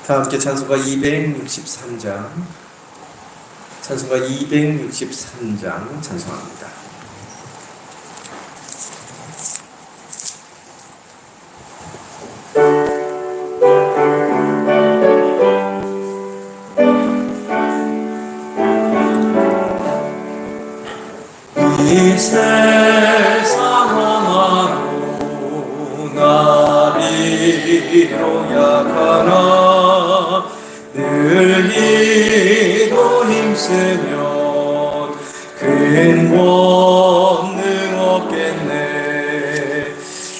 다 함께 찬송가 263장 찬송합니다. 이 세상 험하고 나비로 약하나 늘 기도 힘쓰면 큰 권능 얻겠네.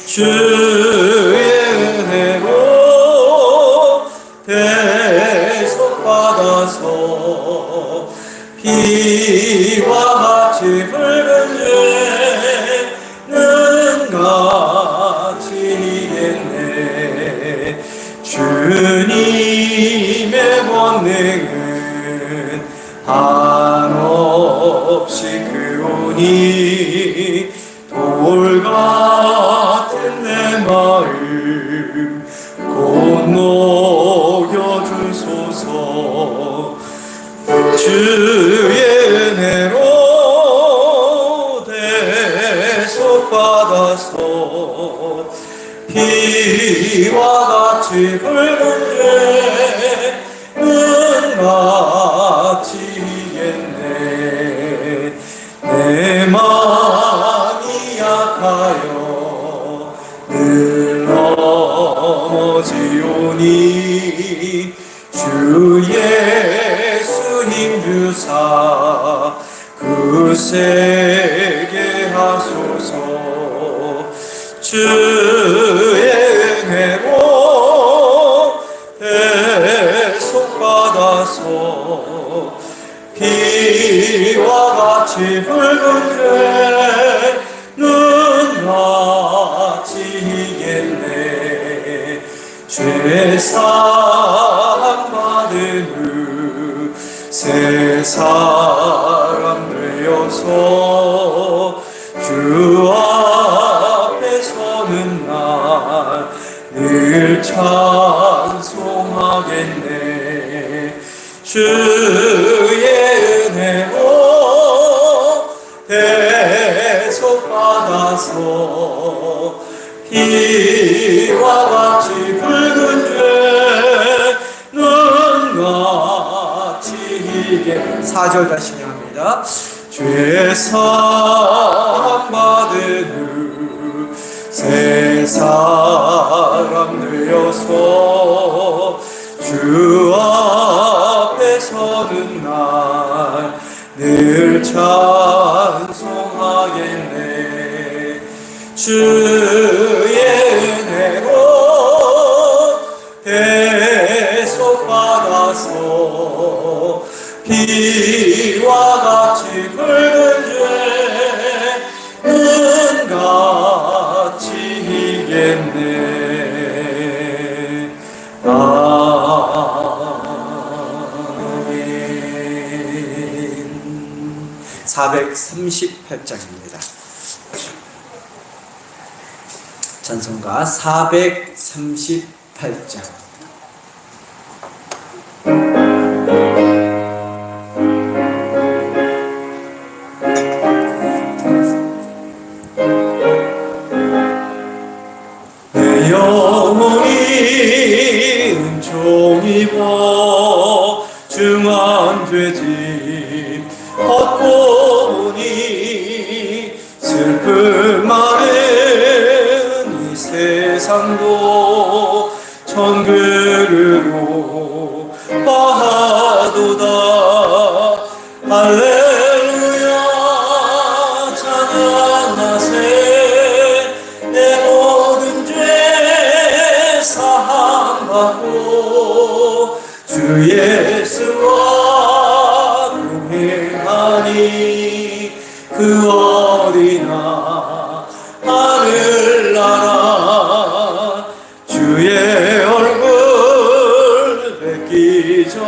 주의 은혜로 대속받아서 피와 같이 붉은 죄는 같이 이겼네. 주님의 권능은 한없이 크오니 돌 같은 내 마음 곧 녹여주소서. 주의 은혜로 대속받아서 피와 같이 붉은 죄는 같이 이겼네. 내 마음이 약하여 늘 넘어지오니 주 예수 힘주사 굳세게 하소서. 주의 은혜로 대속받아서 피와 같이 붉은 죄는 같이 이겼네. 죄사함 받은 후 새 사람 되어서 주 앞에 서는 날 늘 찬송하겠네. 주의 은혜로 대속받아서 피와 같이 붉은 죄는 같이 이게 4절 다시 합니다. 죄사함 받은 후 새 사람 되어서 주 앞에 서는 날 늘 찬송하겠네. 주의 은혜로 대속받아서 피와 같이 붉은 죄는 같이 이겼네. 아멘. 438장입니다. 찬송가 438장. 내 영혼이 은총 입어 중한 죄짐 얻고 보니 슬픔 많은 이 세상도 천국으로 가도다. 할렐루야 찬양하세. 내 모든 죄 사함받고 주 예수와 동행하니 그 어디나 하늘나라 주의 얼굴 뵙기 전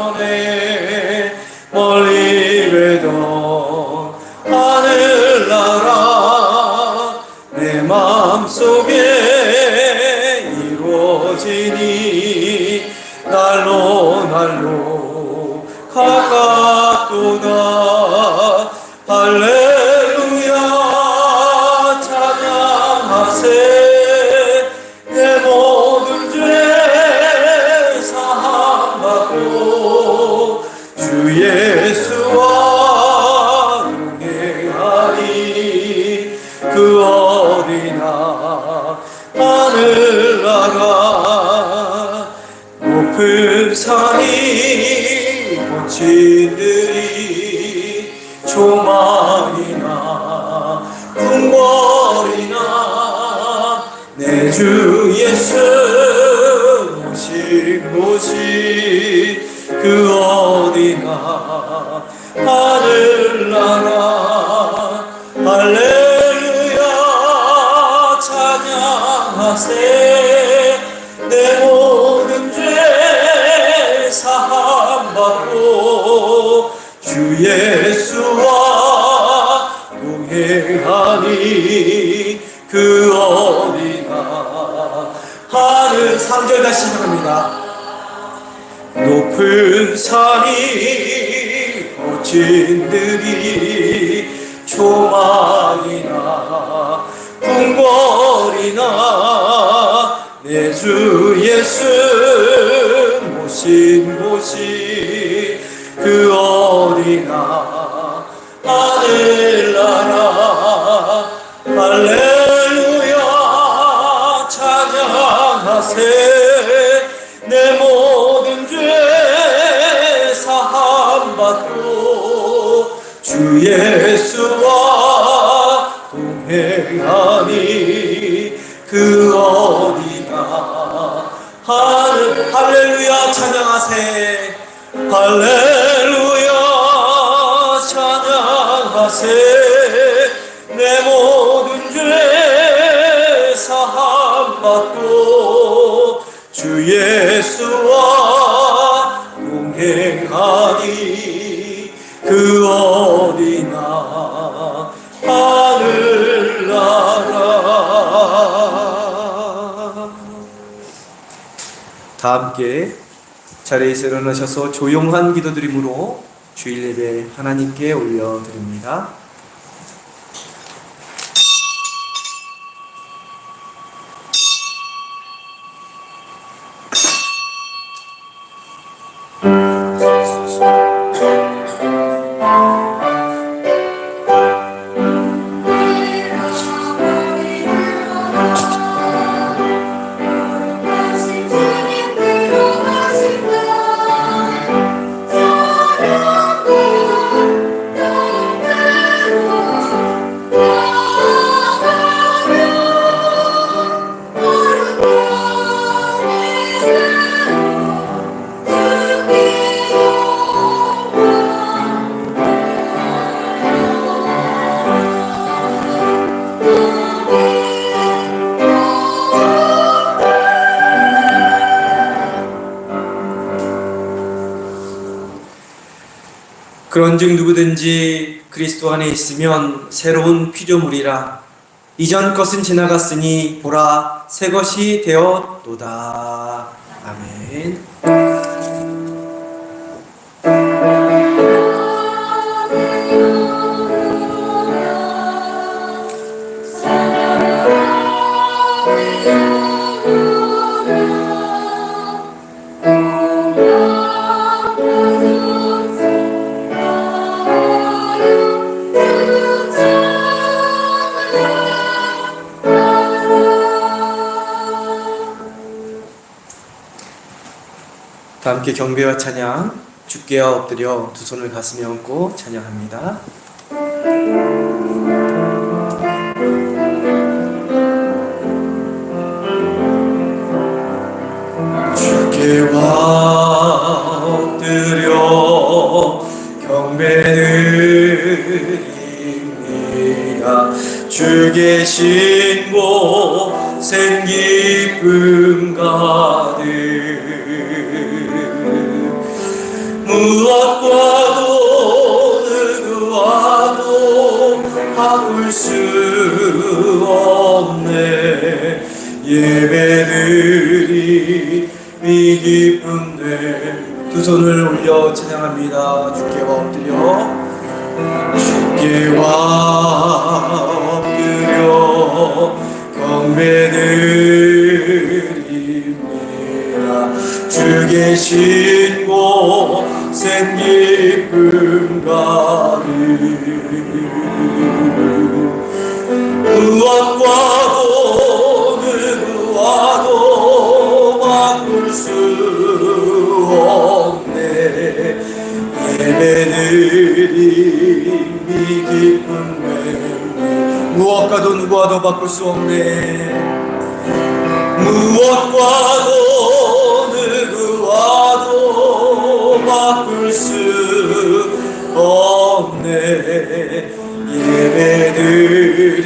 하늘나라 높은 산이 고친들이 조만이나 궁궐이나 내 주 예수 오신 곳이 그 어디나 하늘나라 할렐루야 찬양하세 내 모든 죄 사함받고 주 예수와 동행하니 그 어디나 하늘 3절 다시 시작합니다. 높은 산이 고친들이 조만이나 궁궐이나 내 주 예수 모신 곳이 그 어디나 하늘나라 할렐루야 찬양하세 내 모든 죄 사함받고 주 예수와 동행하니 그 어디나 할렐루야 찬양하세 할렐루야 찬양하세 내 모든 죄 사함받고 주 예수와 동행하니 그 어디나 하늘나라. 다 함께 자리에서 일어나셔서 조용한 기도드림으로 주일 예배 하나님께 올려드립니다. 그런즉 누구든지 그리스도 안에 있으면 새로운 피조물이라 이전 것은 지나갔으니 보라 새 것이 되었도다. 아멘. 다 함께 경배와 찬양 주께 엎드려 두 손을 가슴에 얹고 찬양합니다. 주께와 엎드려 경배드립니다. 주 계신 곳엔 기쁨 가득 무엇과도 누구와도 바꿀 수 없네. 예배드리 이 기쁨들 두 손을 올려 찬양합니다. 주께와 엎드려 주께와 엎드려 경배드립니다. 주 계신 곳엔 기쁨 가득 무엇과도 무엇과도 바꿀 수 없네. 무엇과도 누구와도 바꿀 수 없네. 예배드리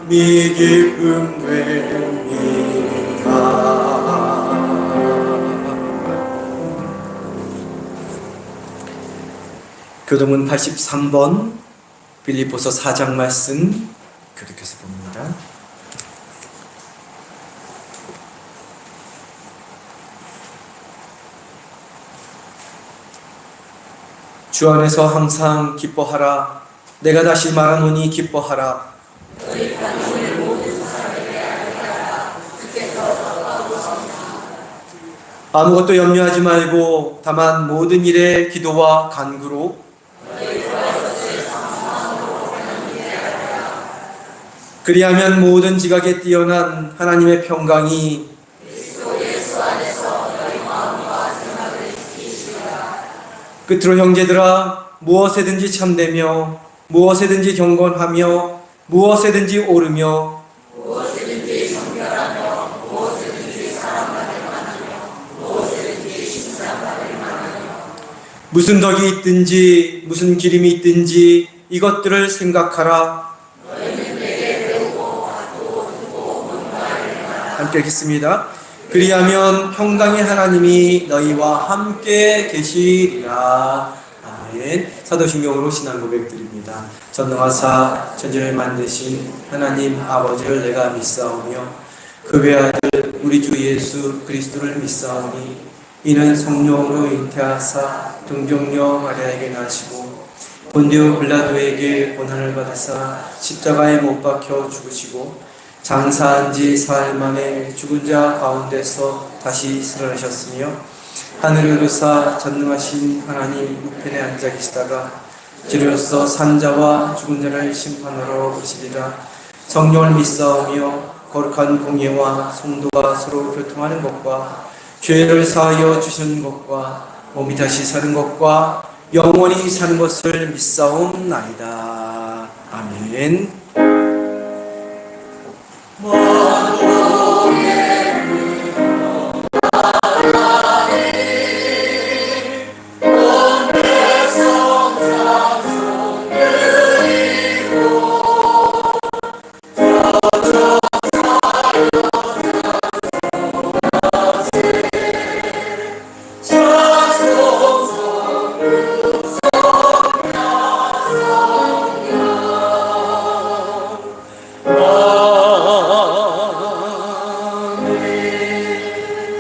미 기쁨 됩니다. 교동은 83번 빌립보서 4장 말씀 교독해서 봅니다. 주 안에서 항상 기뻐하라. 내가 다시 말하노니 기뻐하라. 아무것도 염려하지 말고 다만 모든 일에 기도와 간구로 그리하면 모든 지각에 뛰어난 하나님의 평강이 끝으로 형제들아, 무엇에든지 참되며 무엇에든지 경건하며 무엇에든지 오르며 무엇에든지 정결하며 무엇에든지 사랑받을 만하며 무엇에든지 칭찬받을 만하며 무슨 덕이 있든지 무슨 기림이 있든지 이것들을 생각하라. 너희는 내게 배우고 받고 듣고 문과를 함께 읽겠습니다. 그리하면 평강의 하나님이 너희와 함께 계시리라. 아멘. 사도신경으로 신앙 고백드립니다. 전능하사 천지를 만드신 하나님 아버지를 내가 믿사오며 그 외아들 우리 주 예수 그리스도를 믿사오니 이는 성령으로 잉태하사 동정녀 마리아에게 나시고 본디오 빌라도에게 고난을 받으사 십자가에 못 박혀 죽으시고 장사한 지 사흘 만에 죽은 자 가운데서 다시 살아나셨으며 하늘을 오르사 전능하신 하나님 우편에 앉아 계시다가 주로서 산자와 죽은 자를 심판하러 오시리라. 성령을 믿사오며 거룩한 공예와 성도가 서로 교통하는 것과 죄를 사하여 주시는 것과 몸이 다시 사는 것과 영원히 사는 것을 믿사옵나이다. 아멘.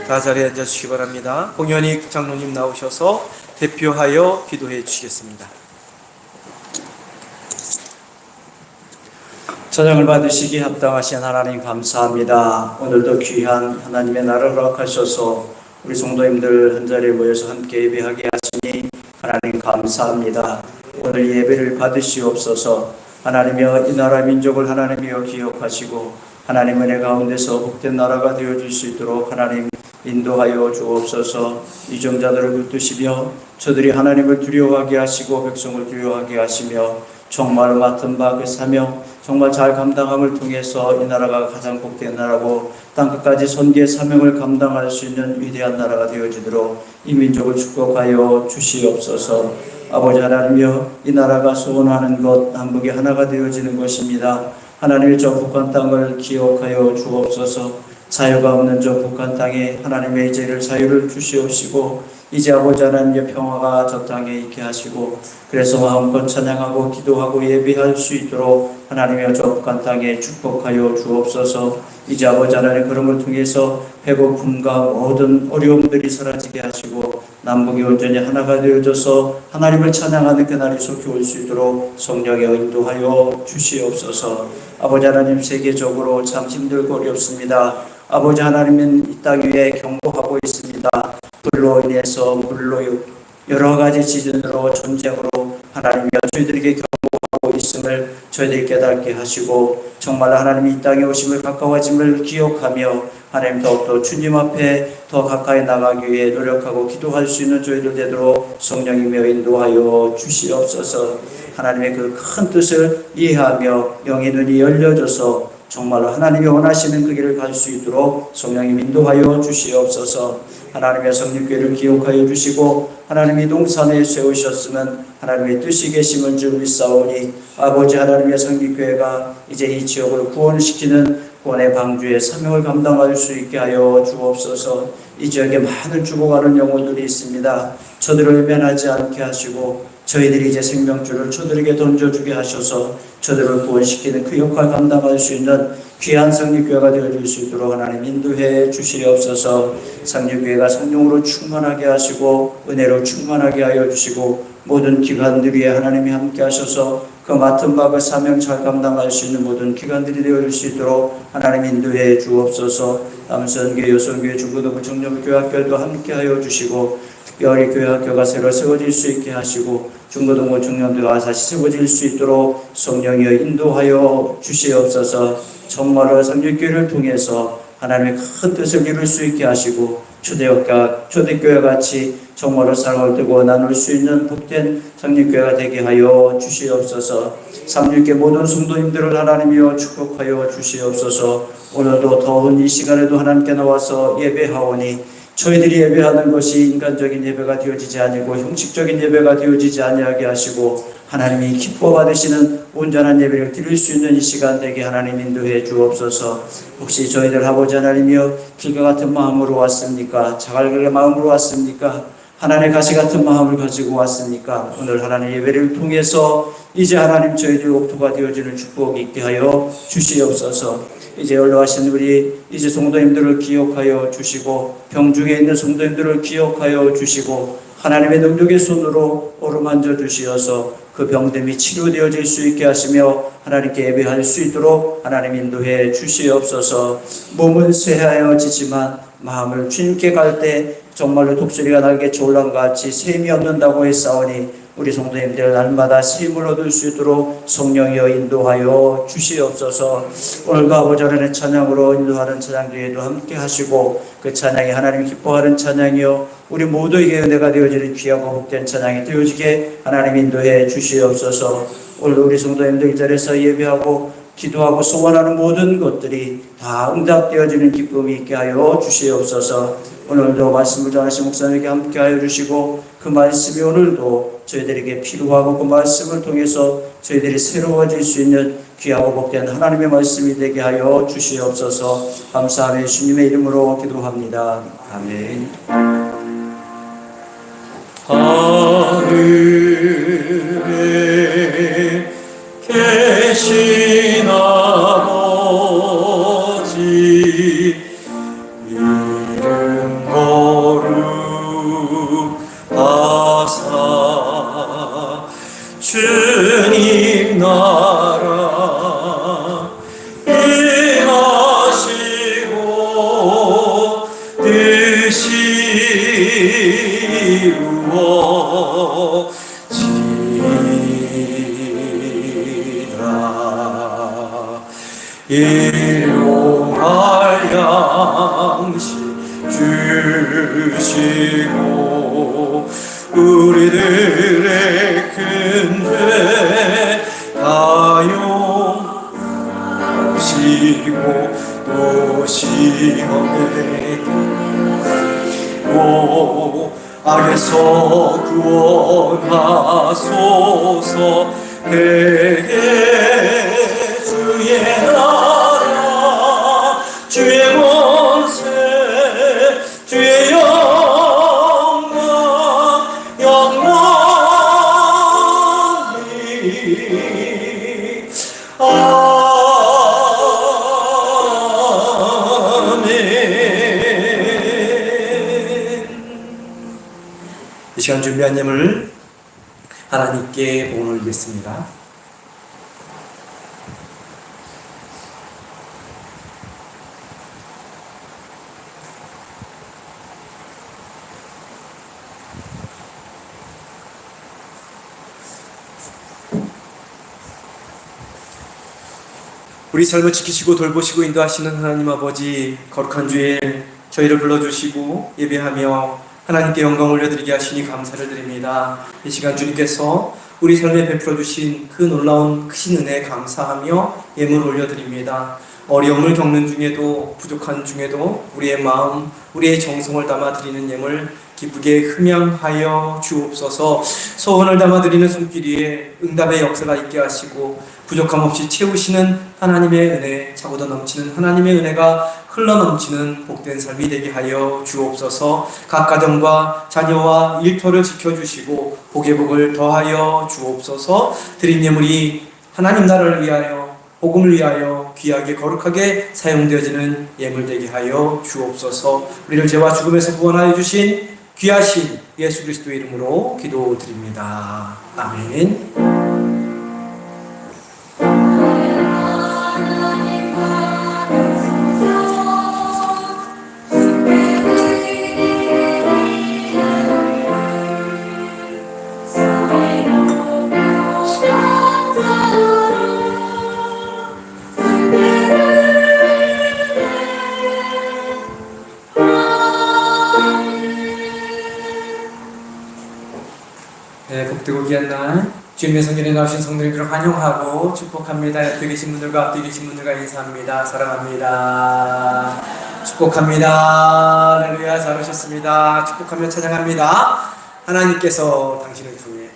다 자리에 앉아주시기 바랍니다. 공연익 장로님 나오셔서 대표하여 기도해 주시겠습니다. 찬양을 받으시기 합당하신 하나님 감사합니다. 오늘도 귀한 하나님의 날을 허락하셔서 우리 성도님들 한자리에 모여서 함께 예배하게 하시니 하나님 감사합니다. 오늘 예배를 받으시옵소서. 하나님이여 이 나라 민족을 하나님이여 기억하시고 하나님 은혜 가운데서 복된 나라가 되어줄 수 있도록 하나님 인도하여 주옵소서. 이정자들을 붙드시며 저들이 하나님을 두려워하게 하시고 백성을 두려워하게 하시며 정말 맡은 바 그 사명 정말 잘 감당함을 통해서 이 나라가 가장 복된 나라고 땅끝까지 선교의 사명을 감당할 수 있는 위대한 나라가 되어지도록 이 민족을 축복하여 주시옵소서. 아버지 하나님이여 이 나라가 소원하는 것 남북이 하나가 되어지는 것입니다. 하나님의 저 북한 땅을 기억하여 주옵소서. 자유가 없는 저 북한 땅에 하나님의 이제를 자유를 주시옵시고 이제 아버지 하나님의 평화가 저 땅에 있게 하시고 그래서 마음껏 찬양하고 기도하고 예배할 수 있도록 하나님의 저 북한 땅에 축복하여 주옵소서. 이제 아버지 하나님 그름을 통해서 배고픔과 모든 어려움들이 사라지게 하시고 남북이 온전히 하나가 되어져서 하나님을 찬양하는 그날이 속히 올 수 있도록 성령에 인도하여 주시옵소서. 아버지 하나님 세계적으로 참 힘들고 어렵습니다. 아버지 하나님은 이 땅 위에 경고하고 있습니다. 불로 인해서 물로 여러 가지 지진으로 전쟁으로 하나님이 저희들에게 경고하고 있음을 저희들이 깨닫게 하시고 정말 하나님이 이 땅에 오심을 가까워짐을 기억하며 하나님 더욱더 주님 앞에 더 가까이 나가기 위해 노력하고 기도할 수 있는 저희들 되도록 성령이며 인도하여 주시옵소서. 하나님의 그 큰 뜻을 이해하며 영의 눈이 열려져서 정말로 하나님이 원하시는 그 길을 갈 수 있도록 성령님 인도하여 주시옵소서. 하나님의 성립교회를 기억하여 주시고 하나님이 동산에 세우셨으면 하나님의 뜻이 계심은 줄 믿사오니 아버지 하나님의 성립교회가 이제 이 지역을 구원시키는 구원의 방주의 사명을 감당할 수 있게 하여 주옵소서. 이 지역에 많은 죽어가는 영혼들이 있습니다. 저들을 외면하지 않게 하시고 저희들이 이제 생명줄을 저들에게 던져주게 하셔서 저들을 구원시키는 그 역할 감당할 수 있는 귀한 성립교회가 되어줄 수 있도록 하나님 인도해 주시옵소서. 성립교회가 성령으로 충만하게 하시고 은혜로 충만하게 하여 주시고 모든 기관들 위에 하나님이 함께 하셔서 그 맡은 바그 사명 잘 감당할 수 있는 모든 기관들이 되어줄 수 있도록 하나님 인도해 주옵소서. 남선교회, 여성교회, 중고등부, 청년교회 학교도 함께 하여 주시고 특별히 교회 학교가 새로 세워질 수 있게 하시고 중고등부 청년들과 다시 세워질 수 있도록 성령이여 인도하여 주시옵소서. 정말로 성립교회를 통해서 하나님의 큰 뜻을 이룰 수 있게 하시고 초대교회 같이 정말로 사랑을 뜨고 나눌 수 있는 복된 성립교회가 되게 하여 주시옵소서. 삼육계 모든 성도님들을 하나님이여 축복하여 주시옵소서. 오늘도 더운 이 시간에도 하나님께 나와서 예배하오니 저희들이 예배하는 것이 인간적인 예배가 되어지지 아니고 형식적인 예배가 되어지지 아니하게 하시고 하나님이 기뻐 받으시는 온전한 예배를 드릴 수 있는 이 시간 되게 하나님 인도해 주옵소서. 혹시 저희들 아버지 하나님이여 길과 같은 마음으로 왔습니까? 자갈의 마음으로 왔습니까? 하나님의 가시 같은 마음을 가지고 왔습니까? 오늘 하나님의 예배를 통해서 이제 하나님 저희들 옥토가 되어지는 축복이 있게 하여 주시옵소서. 이제 연로하신 우리 이제 성도님들을 기억하여 주시고 병중에 있는 성도님들을 기억하여 주시고 하나님의 능력의 손으로 어루만져 주시어서 그 병됨이 치료되어질 수 있게 하시며 하나님께 예배할 수 있도록 하나님 인도해 주시옵소서. 몸은 쇠하여지지만 마음을 주님께 갈 때 정말로 독수리가 날개 졸랑과 같이 셈이 얻는다고 했사오니 우리 성도님들 날마다 셈을 얻을 수 있도록 성령이여 인도하여 주시옵소서. 오늘도 아버지 하나님의 찬양으로 인도하는 찬양 뒤에도 함께 하시고 그 찬양이 하나님 기뻐하는 찬양이요 우리 모두에게 은혜가 되어지는 귀하고 복된 찬양이 되어지게 하나님 인도해 주시옵소서. 오늘 우리 성도님들 이 자리에서 예배하고 기도하고 소원하는 모든 것들이 다 응답되어지는 기쁨이 있게 하여 주시옵소서. 오늘도 말씀을 전하신 목사님에게 함께 하여 주시고 그 말씀이 오늘도 저희들에게 필요하고 그 말씀을 통해서 저희들이 새로워질 수 있는 귀하고 복된 하나님의 말씀이 되게 하여 주시옵소서. 감사하며 주님의 이름으로 기도합니다. 아멘. 하늘에 계신 아버지 이름 거룩하사 주님 나라 임하시고 뜻이 이루어지리라. 일용할 양식 주시고 우리들의 큰 죄 다 용시고 또 시험에 들고 악에서 구원하소서. 그게 주의 나라 주의 권세 주의 영원히 아멘. 이 시간 준비한 예물 하나님께 복을 올리겠습니다. 우리 삶을 지키시고 돌보시고 인도하시는 하나님 아버지, 거룩한 주일 저희를 불러주시고 예배하며 하나님께 영광 올려드리게 하시니 감사를 드립니다. 이 시간 주님께서 우리 삶에 베풀어 주신 그 놀라운 크신 은혜에 감사하며 예물 올려드립니다. 어려움을 겪는 중에도 부족한 중에도 우리의 마음, 우리의 정성을 담아 드리는 예물 기쁘게 흠양하여 주옵소서. 소원을 담아 드리는 손길 위에 응답의 역사가 있게 하시고 부족함 없이 채우시는 하나님의 은혜, 차고도 넘치는 하나님의 은혜가 흘러넘치는 복된 삶이 되게 하여 주옵소서. 각 가정과 자녀와 일터를 지켜주시고 복의 복을 더하여 주옵소서. 드린 예물이 하나님 나라를 위하여 복음을 위하여 귀하게 거룩하게 사용되어지는 예물 되게 하여 주옵소서. 우리를 죄와 죽음에서 구원하여 주신 귀하신 예수 그리스도의 이름으로 기도드립니다. 아멘. 네, 복되고 귀한 날 주님의 성전에 나오신 성도님들을 환영하고 축복합니다. 옆에 계신 분들과 앞에 계신 분들과 인사합니다. 사랑합니다. 축복합니다. 할렐루야. 잘 오셨습니다. 축복하며 찬양합니다. 하나님께서 당신을 통해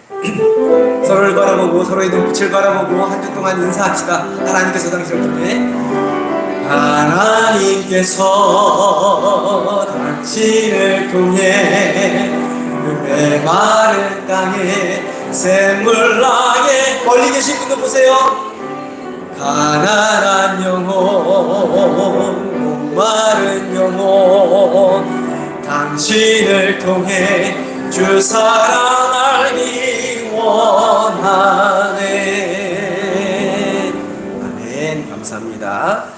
서로를 바라보고 서로의 눈빛을 바라보고 한 주 동안 인사합시다. 하나님께서 당신을 통해 하나님께서 당신을 통해 메마른 땅에 샘물나게 멀리 계신 분들 보세요. 가난한 영혼 목마른 영혼 당신을 통해 주 사랑 알기 원하네. 아멘. 감사합니다.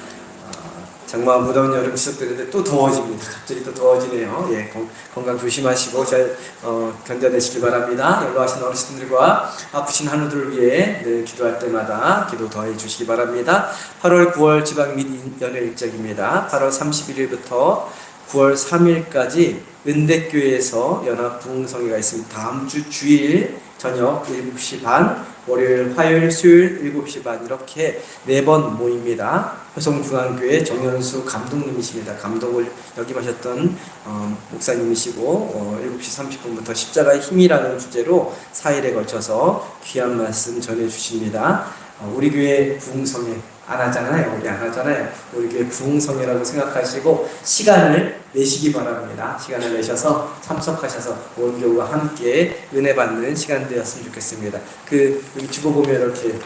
장마 무더운 여름 시작되는데 또 더워집니다. 갑자기 또 더워지네요. 예, 건강 조심하시고 잘 견뎌내시길 바랍니다. 연로하신 어르신들과 아프신 한우들을 위해 늘 기도할 때마다 기도 더해 주시기 바랍니다. 8월 9월 지방 및 연회 일정입니다. 8월 31일부터 9월 3일까지 은대교회에서 연합 부흥성회가 있습니다. 다음 주 주일 저녁 7시 반, 월요일, 화요일, 수요일 7시 반 이렇게 4번 모입니다. 효성중앙교회 정현수 감독님이십니다. 감독을 역임하셨던 목사님이시고 7시 30분부터 십자가의 힘이라는 주제로 4일에 걸쳐서 귀한 말씀 전해주십니다. 우리 교회 부흥성회 안 하잖아요. 우리 안 하잖아요. 우리 교회 부흥성회라고 생각하시고 시간을 내시기 바랍니다. 시간을 내셔서 참석하셔서 온 교우와 함께 은혜 받는 시간 되었으면 좋겠습니다. 여기 주보 보면 이렇게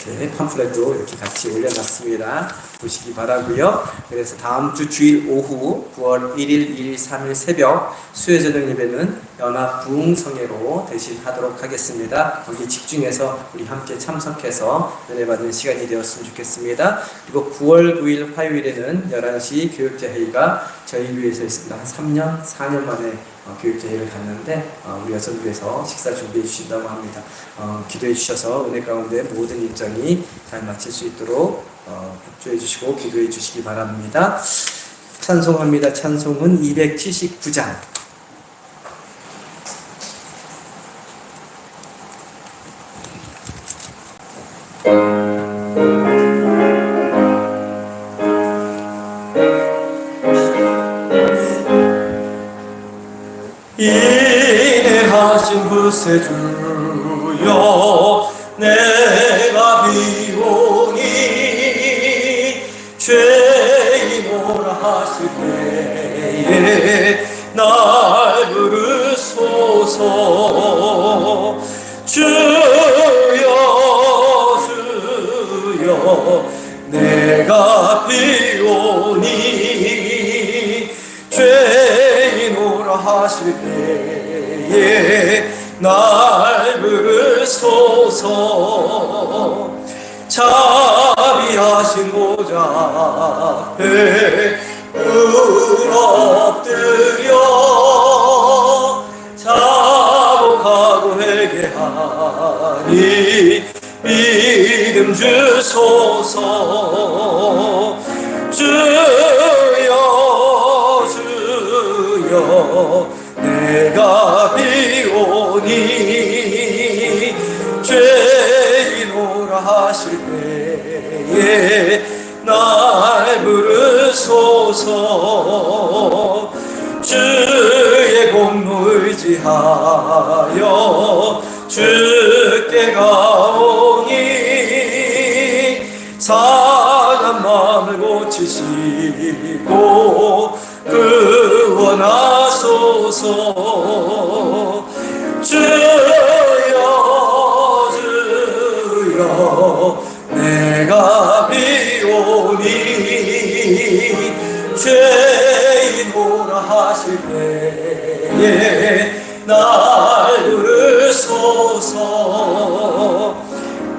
이렇게 팜플렛도 이렇게 같이 올려놨습니다. 보시기 바라고요. 그래서 다음 주 주일 오후 9월 1일, 2일, 3일 새벽 수요 저녁 예배는 연합 부흥성회로 대신하도록 하겠습니다. 거기 집중해서 우리 함께 참석해서 은혜 받는 시간이 되었으면 좋겠습니다. 그리고 9월 9일 화요일에는 11시 교육자 회의가 저희 교회에서 있습니다. 한 3년, 4년 만에 교육자 회의를 갔는데 우리 여성부에서 식사 준비해 주신다고 합니다. 기도해 주셔서 은혜 가운데 모든 일정이 잘 마칠 수 있도록 협조해 주시고 기도해 주시기 바랍니다. 찬송합니다. 찬송은 279장. 인내하신 구세주여 내가 비오니 죄인오라 하실 때에 날 부르소서. 주여 주여 내가 비오니 죄인오라 하실 때에 날 부르소서. 자비하신 보좌 앞에 엎드려 자복하고 회개하니 믿음 주소서. 주여 주여 내가 비오니 주의 공로 의지하여 주께 가오니 상한 마음을 고치시고 구원하소서. 주여 주여 내가 비오니 죄인 오라 하실 때에 날 부르소서.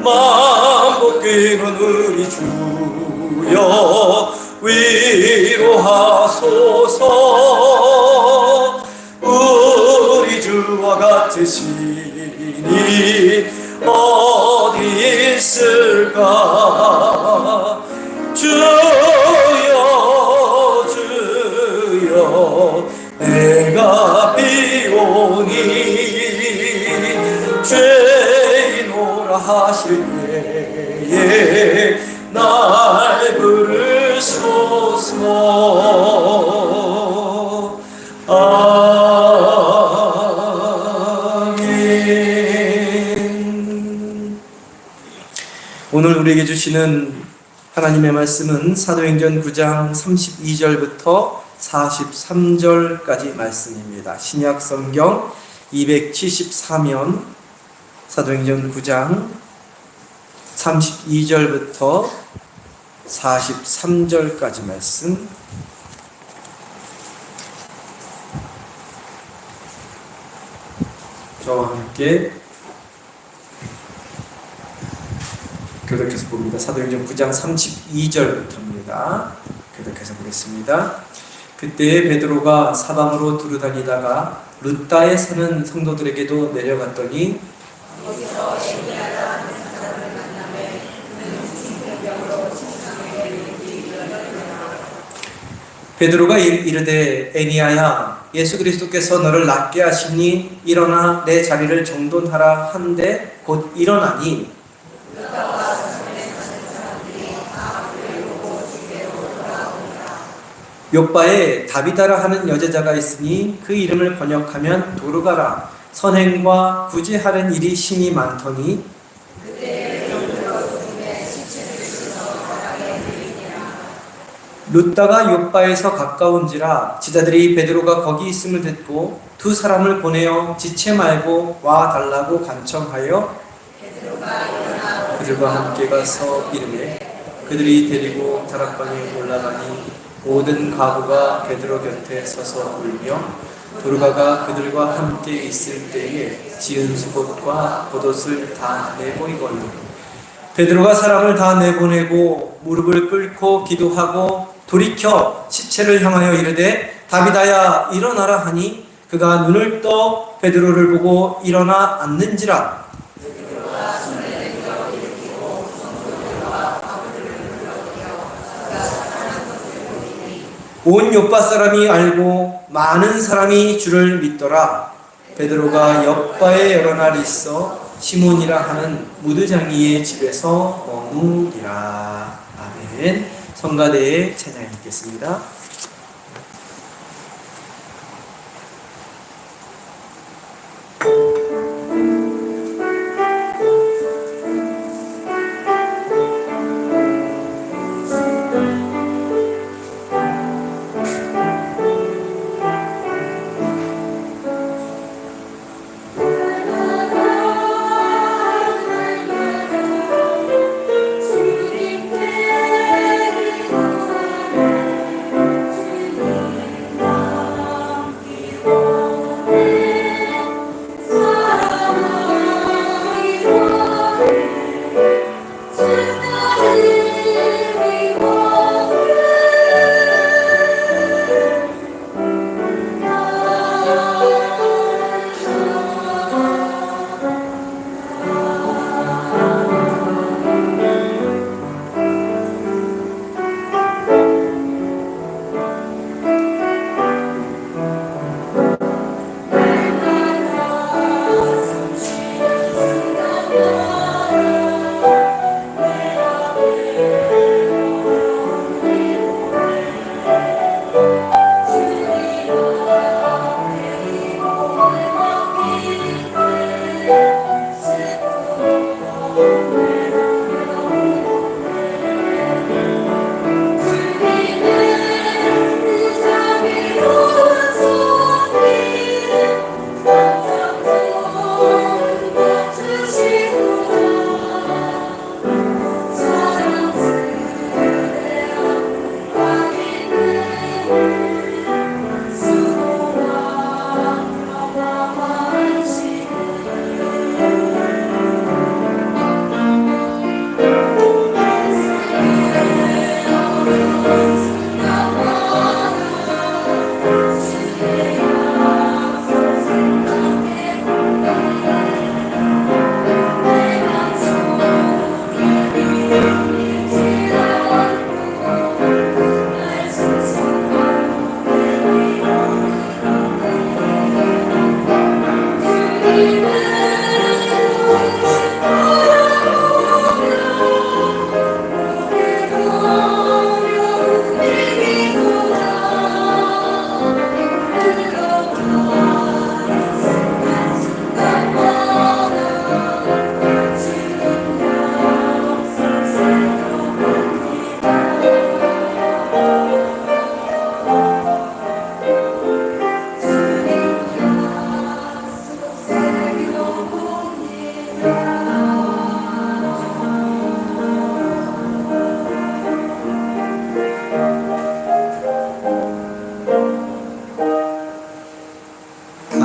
마음 벗기는 우리 주여 위로하소서. 우리 주와 같으시니 어디 있을까. 주여 주여 내가 비오니 죄인 오라 하실 때에 날 부르소서. 아멘. 오늘 우리에게 주시는 하나님의 말씀은 사도행전 9장 32절부터 43절까지 말씀입니다. 신약 성경 274면 사도행전 9장 32절부터 43절까지 말씀. 저와 함께 교독해서 봅니다. 사도행전 9장 32절부터입니다. 교독해서 보겠습니다. 그때 베드로가 사방으로 두루다니다가 룻다에 사는 성도들에게도 내려갔더니 베드로가 이르되 에니야야 예수 그리스도께서 너를 낫게 하시니 일어나 내 자리를 정돈하라 한데 곧 일어나니 욥바에 다비다라 하는 여제자가 있으니 그 이름을 번역하면 도르가라. 선행과 구제하는 일이 심히 많더니 룻다가 욥바에서 가까운지라 지자들이 베드로가 거기 있음을 듣고 두 사람을 보내어 지체 말고 와 달라고 간청하여 그들과 함께 가서 이르매 그들이 데리고 다락방에 올라가니 모든 가구가 베드로 곁에 서서 울며 도르가가 그들과 함께 있을 때에 지은 수옷과 겉옷을 다 내보이거늘 베드로가 사람을 다 내보내고 무릎을 꿇고 기도하고 돌이켜 시체를 향하여 이르되 다비다야 일어나라 하니 그가 눈을 떠 베드로를 보고 일어나 앉는지라. 온 욥바 사람이 알고 많은 사람이 주를 믿더라. 베드로가 욥바에 여러 날 있어 시몬이라 하는 무드장이의 집에서 머무니라. 아멘. 성가대에 찬양 읽겠습니다.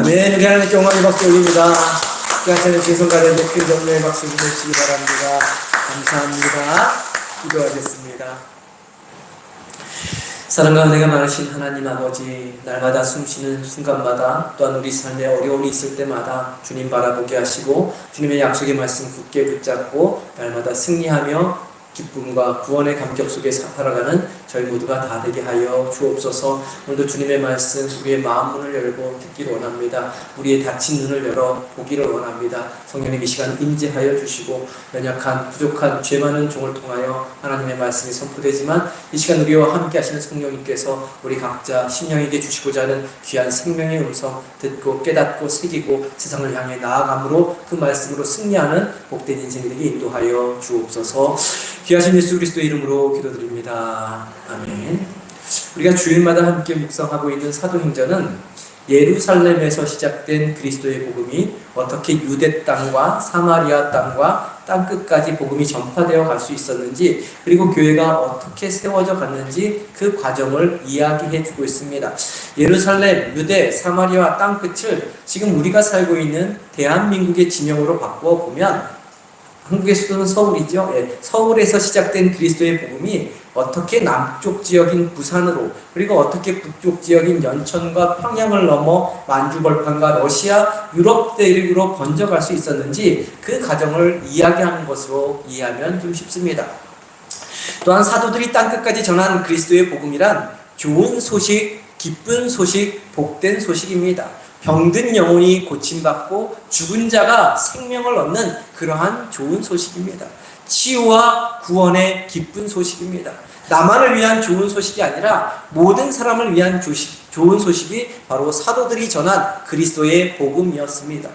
아멘. 우리 하나님께 영광의 박수 올립니다. 귀하시는 죄송 가운데 큰 정도의 박수 보내시기 바랍니다. 감사합니다. 기도하겠습니다. 사랑과 은혜가 많으신 하나님 아버지, 날마다 숨쉬는 순간마다 또한 우리 삶에 어려움이 있을 때마다 주님 바라보게 하시고 주님의 약속의 말씀 굳게 붙잡고 날마다 승리하며 기쁨과 구원의 감격 속에 살아가는 저희 모두가 다 되게 하여 주옵소서. 오늘도 주님의 말씀 우리의 마음 문을 열고 듣기를 원합니다. 우리의 닫힌 눈을 열어 보기를 원합니다. 성령님 이 시간 임재하여 주시고 연약한 부족한 죄 많은 종을 통하여 하나님의 말씀이 선포되지만 이 시간 우리와 함께 하시는 성령님께서 우리 각자 심령에게 주시고자 하는 귀한 생명의 음성 듣고 깨닫고 새기고 세상을 향해 나아감으로 그 말씀으로 승리하는 복된 인생이 되게 인도하여 주옵소서. 귀하신 예수 그리스도의 이름으로 기도드립니다. 아멘. 우리가 주일마다 함께 묵상하고 있는 사도행전은 예루살렘에서 시작된 그리스도의 복음이 어떻게 유대 땅과 사마리아 땅과 땅끝까지 복음이 전파되어 갈 수 있었는지, 그리고 교회가 어떻게 세워져 갔는지 그 과정을 이야기해 주고 있습니다. 예루살렘, 유대, 사마리아 땅끝을 지금 우리가 살고 있는 대한민국의 지명으로 바꾸어 보면 한국의 수도는 서울이죠. 예, 서울에서 시작된 그리스도의 복음이 어떻게 남쪽 지역인 부산으로, 그리고 어떻게 북쪽 지역인 연천과 평양을 넘어 만주벌판과 러시아, 유럽 대륙으로 번져갈 수 있었는지 그 과정을 이야기하는 것으로 이해하면 좀 쉽습니다. 또한 사도들이 땅끝까지 전한 그리스도의 복음이란 좋은 소식, 기쁜 소식, 복된 소식입니다. 병든 영혼이 고침받고 죽은 자가 생명을 얻는 그러한 좋은 소식입니다. 치유와 구원의 기쁜 소식입니다. 나만을 위한 좋은 소식이 아니라 모든 사람을 위한 좋은 소식이 바로 사도들이 전한 그리스도의 복음이었습니다.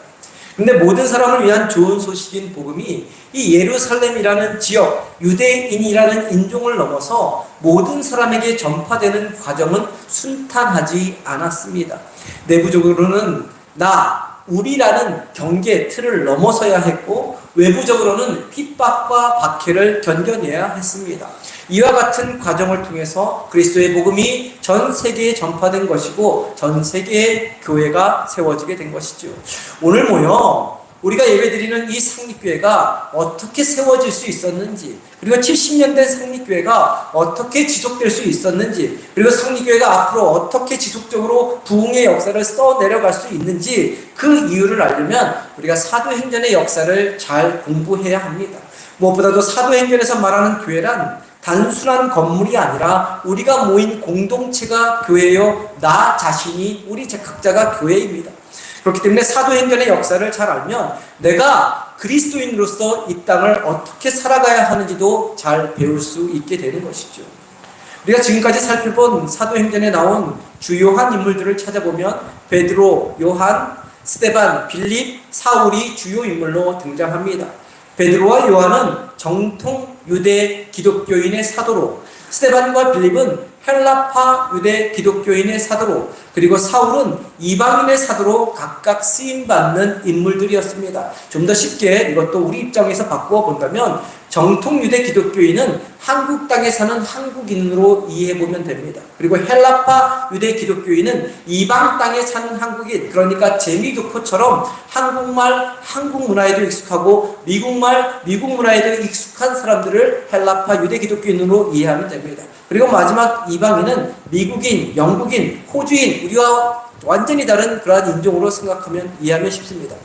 근데 모든 사람을 위한 좋은 소식인 복음이 이 예루살렘이라는 지역, 유대인이라는 인종을 넘어서 모든 사람에게 전파되는 과정은 순탄하지 않았습니다. 내부적으로는 우리라는 경계 틀을 넘어서야 했고, 외부적으로는 핍박과 박해를 견뎌내야 했습니다. 이와 같은 과정을 통해서 그리스도의 복음이 전 세계에 전파된 것이고 전 세계의 교회가 세워지게 된 것이죠. 오늘 모여 우리가 예배드리는 이 상립교회가 어떻게 세워질 수 있었는지, 그리고 70년 된 상립교회가 어떻게 지속될 수 있었는지, 그리고 상립교회가 앞으로 어떻게 지속적으로 부흥의 역사를 써내려갈 수 있는지 그 이유를 알려면 우리가 사도행전의 역사를 잘 공부해야 합니다. 무엇보다도 사도행전에서 말하는 교회란 단순한 건물이 아니라 우리가 모인 공동체가 교회요, 나 자신이 우리 각자가 교회입니다. 그렇기 때문에 사도행전의 역사를 잘 알면 내가 그리스도인으로서 이 땅을 어떻게 살아가야 하는지도 잘 배울 수 있게 되는 것이죠. 우리가 지금까지 살펴본 사도행전에 나온 주요한 인물들을 찾아보면 베드로, 요한, 스데반, 빌립, 사울이 주요 인물로 등장합니다. 베드로와 요한은 정통 유대 기독교인의 사도로, 스데반과 빌립은 헬라파 유대 기독교인의 사도로, 그리고 사울은 이방인의 사도로 각각 쓰임받는 인물들이었습니다. 좀 더 쉽게 이것도 우리 입장에서 바꾸어 본다면 정통 유대 기독교인은 한국 땅에 사는 한국인으로 이해해보면 됩니다. 그리고 헬라파 유대 기독교인은 이방 땅에 사는 한국인, 그러니까 재미교포처럼 한국말, 한국 문화에도 익숙하고 미국말, 미국 인문화에도 익숙한 사람들을 헬라파 유대 기독교인으로 이해하면 됩니다. 그리고 마지막 이방인은 미국인, 영국인, 호주인, 우리와 완전히 다른 그러한 인종으로 생각하면 이해하면 쉽습니다.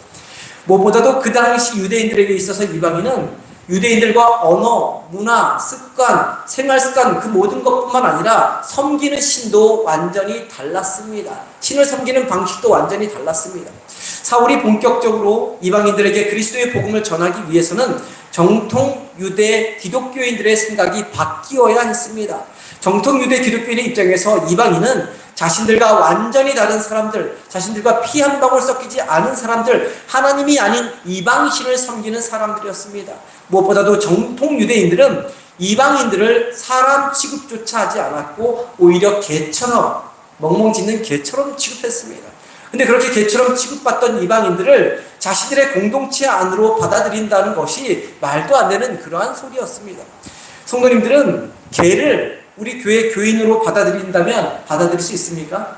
무엇보다도 그 당시 유대인들에게 있어서 이방인은 유대인들과 언어, 문화, 습관, 생활 습관 그 모든 것뿐만 아니라 섬기는 신도 완전히 달랐습니다. 신을 섬기는 방식도 완전히 달랐습니다. 사울이 본격적으로 이방인들에게 그리스도의 복음을 전하기 위해서는 정통 유대 기독교인들의 생각이 바뀌어야 했습니다. 정통 유대 기독교인의 입장에서 이방인은 자신들과 완전히 다른 사람들, 자신들과 피 한 방울 섞이지 않은 사람들, 하나님이 아닌 이방신을 섬기는 사람들이었습니다. 무엇보다도 정통 유대인들은 이방인들을 사람 취급조차 하지 않았고 오히려 개처럼, 멍멍 짖는 개처럼 취급했습니다. 근데 그렇게 개처럼 취급받던 이방인들을 자신들의 공동체 안으로 받아들인다는 것이 말도 안 되는 그러한 소리였습니다. 성도님들은 개를 우리 교회 교인으로 받아들인다면 받아들일 수 있습니까?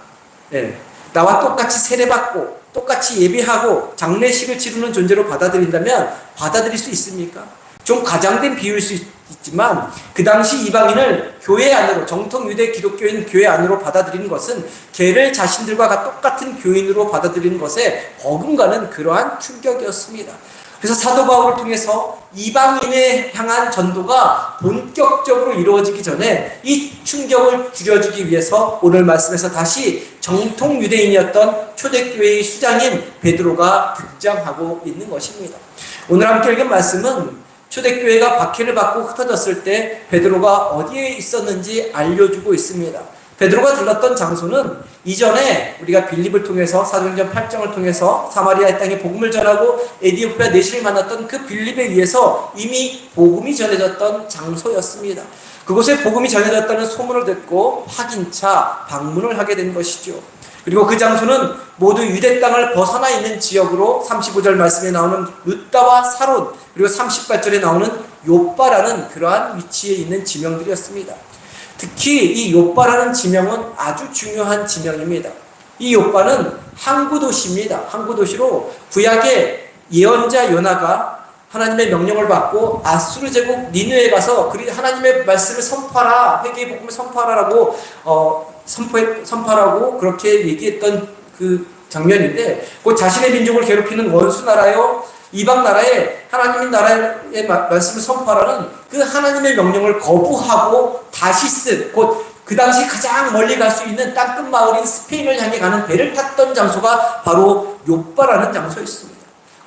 네. 나와 똑같이 세례받고 똑같이 예배하고 장례식을 치르는 존재로 받아들인다면 받아들일 수 있습니까? 좀 과장된 비유일 수 있지만 그 당시 이방인을 교회 안으로, 정통 유대 기독교인 교회 안으로 받아들이는 것은 걔를 자신들과 똑같은 교인으로 받아들이는 것에 버금가는 그러한 충격이었습니다. 그래서 사도 바울을 통해서 이방인에 향한 전도가 본격적으로 이루어지기 전에 이 충격을 줄여주기 위해서 오늘 말씀에서 다시 정통 유대인이었던 초대교회의 수장인 베드로가 등장하고 있는 것입니다. 오늘 함께 읽은 말씀은 초대교회가 박해를 받고 흩어졌을 때 베드로가 어디에 있었는지 알려주고 있습니다. 베드로가 들렀던 장소는 이전에 우리가 빌립을 통해서 사도행전 8장을 통해서 사마리아 땅에 복음을 전하고 에디오피아 내시를 만났던 그 빌립에 의해서 이미 복음이 전해졌던 장소였습니다. 그곳에 복음이 전해졌다는 소문을 듣고 확인차 방문을 하게 된 것이죠. 그리고 그 장소는 모두 유대 땅을 벗어나 있는 지역으로 35절 말씀에 나오는 룻다와 사론, 그리고 38절에 나오는 요빠라는 그러한 위치에 있는 지명들이었습니다. 특히 이 요빠라는 지명은 아주 중요한 지명입니다. 이 요빠는 항구 도시입니다. 항구 도시로 구약의 예언자 요나가 하나님의 명령을 받고 아수르 제국 니느웨에 가서 하나님의 말씀을 선포하라, 회개의 복음을 선포하라라고 선포하라고 그렇게 얘기했던 그 장면인데, 그 자신의 민족을 괴롭히는 원수 나라요, 이방 나라에 하나님의 나라의 말씀을 선포하라는 그 하나님의 명령을 거부하고 다시스, 곧 그 당시 가장 멀리 갈 수 있는 땅끝 마을인 스페인을 향해 가는 배를 탔던 장소가 바로 요빠라는 장소였습니다.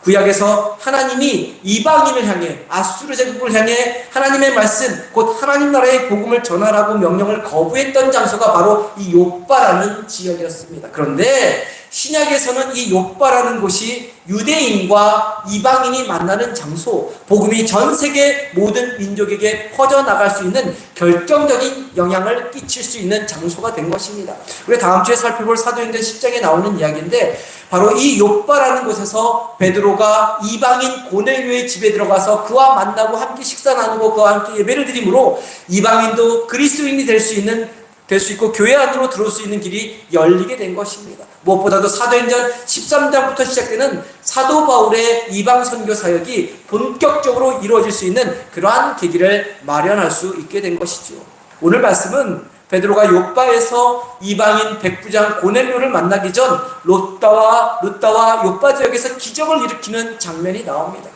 구약에서 하나님이 이방인을 향해, 아수르 제국을 향해 하나님의 말씀, 곧 하나님 나라의 복음을 전하라고 명령을 거부했던 장소가 바로 이 요빠라는 지역이었습니다. 그런데 신약에서는 이 요빠라는 곳이 유대인과 이방인이 만나는 장소, 복음이 전 세계 모든 민족에게 퍼져나갈 수 있는 결정적인 영향을 끼칠 수 있는 장소가 된 것입니다. 우리 다음 주에 살펴볼 사도행전 10장에 나오는 이야기인데, 바로 이 요빠라는 곳에서 베드로가 이방인 고넬료의 집에 들어가서 그와 만나고 함께 식사 나누고 그와 함께 예배를 드림으로 이방인도 그리스도인이 될 수 있고 교회 안으로 들어올 수 있는 길이 열리게 된 것입니다. 무엇보다도 사도행전 13장부터 시작되는 사도 바울의 이방 선교 사역이 본격적으로 이루어질 수 있는 그러한 계기를 마련할 수 있게 된 것이죠. 오늘 말씀은 베드로가 요빠에서 이방인 백부장 고넬료를 만나기 전 룻다와 요빠 지역에서 기적을 일으키는 장면이 나옵니다.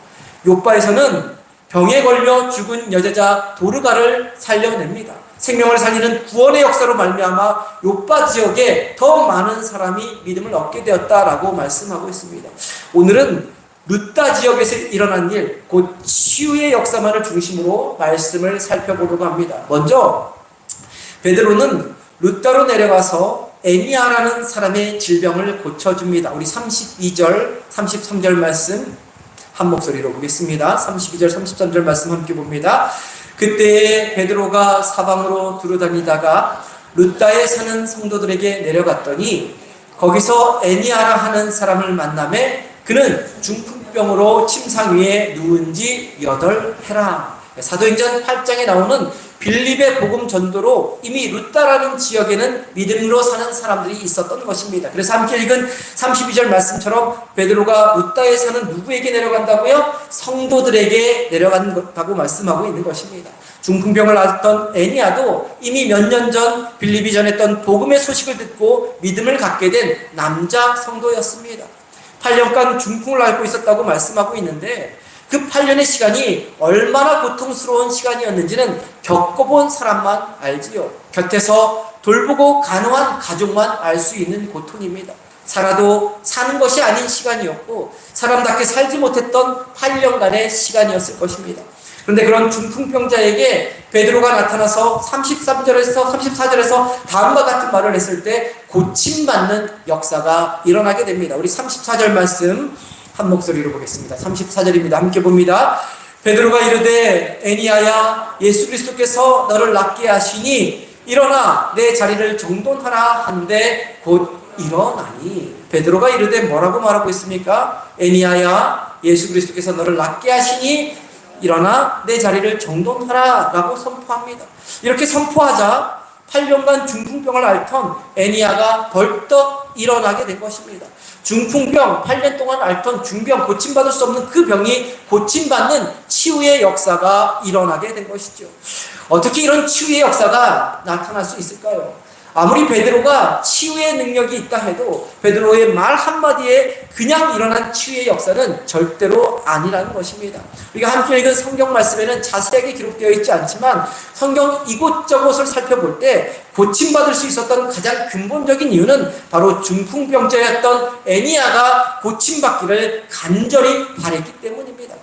요빠에서는 병에 걸려 죽은 여자자 도르가를 살려냅니다. 생명을 살리는 구원의 역사로 말미암아 요빠 지역에 더 많은 사람이 믿음을 얻게 되었다라고 말씀하고 있습니다. 오늘은 룻다 지역에서 일어난 일, 곧 치유의 역사만을 중심으로 말씀을 살펴보려고 합니다. 먼저 베드로는 룻다로 내려가서 에니아라는 사람의 질병을 고쳐줍니다. 우리 32절, 33절 말씀 한 목소리로 보겠습니다. 32절, 33절 말씀 함께 봅니다. 그때 베드로가 사방으로 두루다니다가 룻다에 사는 성도들에게 내려갔더니 거기서 에니아라 하는 사람을 만나매 그는 중풍병으로 침상 위에 누운 지 8해라. 사도행전 8장에 나오는 빌립의 복음 전도로 이미 룻다라는 지역에는 믿음으로 사는 사람들이 있었던 것입니다. 그래서 함께 읽은 32절 말씀처럼 베드로가 룻다에 사는 누구에게 내려간다고요? 성도들에게 내려간다고 말씀하고 있는 것입니다. 중풍병을 앓던 애니아도 이미 몇 년 전 빌립이 전했던 복음의 소식을 듣고 믿음을 갖게 된 남자 성도였습니다. 8년간 중풍을 앓고 있었다고 말씀하고 있는데 그 8년의 시간이 얼마나 고통스러운 시간이었는지는 겪어본 사람만 알지요. 곁에서 돌보고 간호한 가족만 알 수 있는 고통입니다. 살아도 사는 것이 아닌 시간이었고 사람답게 살지 못했던 8년간의 시간이었을 것입니다. 그런데 그런 중풍병자에게 베드로가 나타나서 33절에서 34절에서 다음과 같은 말을 했을 때 고침받는 역사가 일어나게 됩니다. 우리 34절 말씀 한 목소리로 보겠습니다. 34절입니다. 함께 봅니다. 베드로가 이르되 애니아야 예수 그리스도께서 너를 낫게 하시니 일어나 내 자리를 정돈하라 한데 곧 일어나니. 베드로가 이르되 뭐라고 말하고 있습니까? 애니아야 예수 그리스도께서 너를 낫게 하시니 일어나 내 자리를 정돈하라 라고 선포합니다. 이렇게 선포하자 8년간 중풍병을 앓던 애니야가 벌떡 일어나게 된 것입니다. 중풍병, 8년 동안 앓던 중병, 고침받을 수 없는 그 병이 고침받는 치유의 역사가 일어나게 된 것이죠. 어떻게 이런 치유의 역사가 나타날 수 있을까요? 아무리 베드로가 치유의 능력이 있다 해도 베드로의 말 한마디에 그냥 일어난 치유의 역사는 절대로 아니라는 것입니다. 우리가 함께 읽은 성경 말씀에는 자세하게 기록되어 있지 않지만 성경 이곳저곳을 살펴볼 때 고침받을 수 있었던 가장 근본적인 이유는 바로 중풍병자였던 애니야가 고침받기를 간절히 바랬기 때문입니다.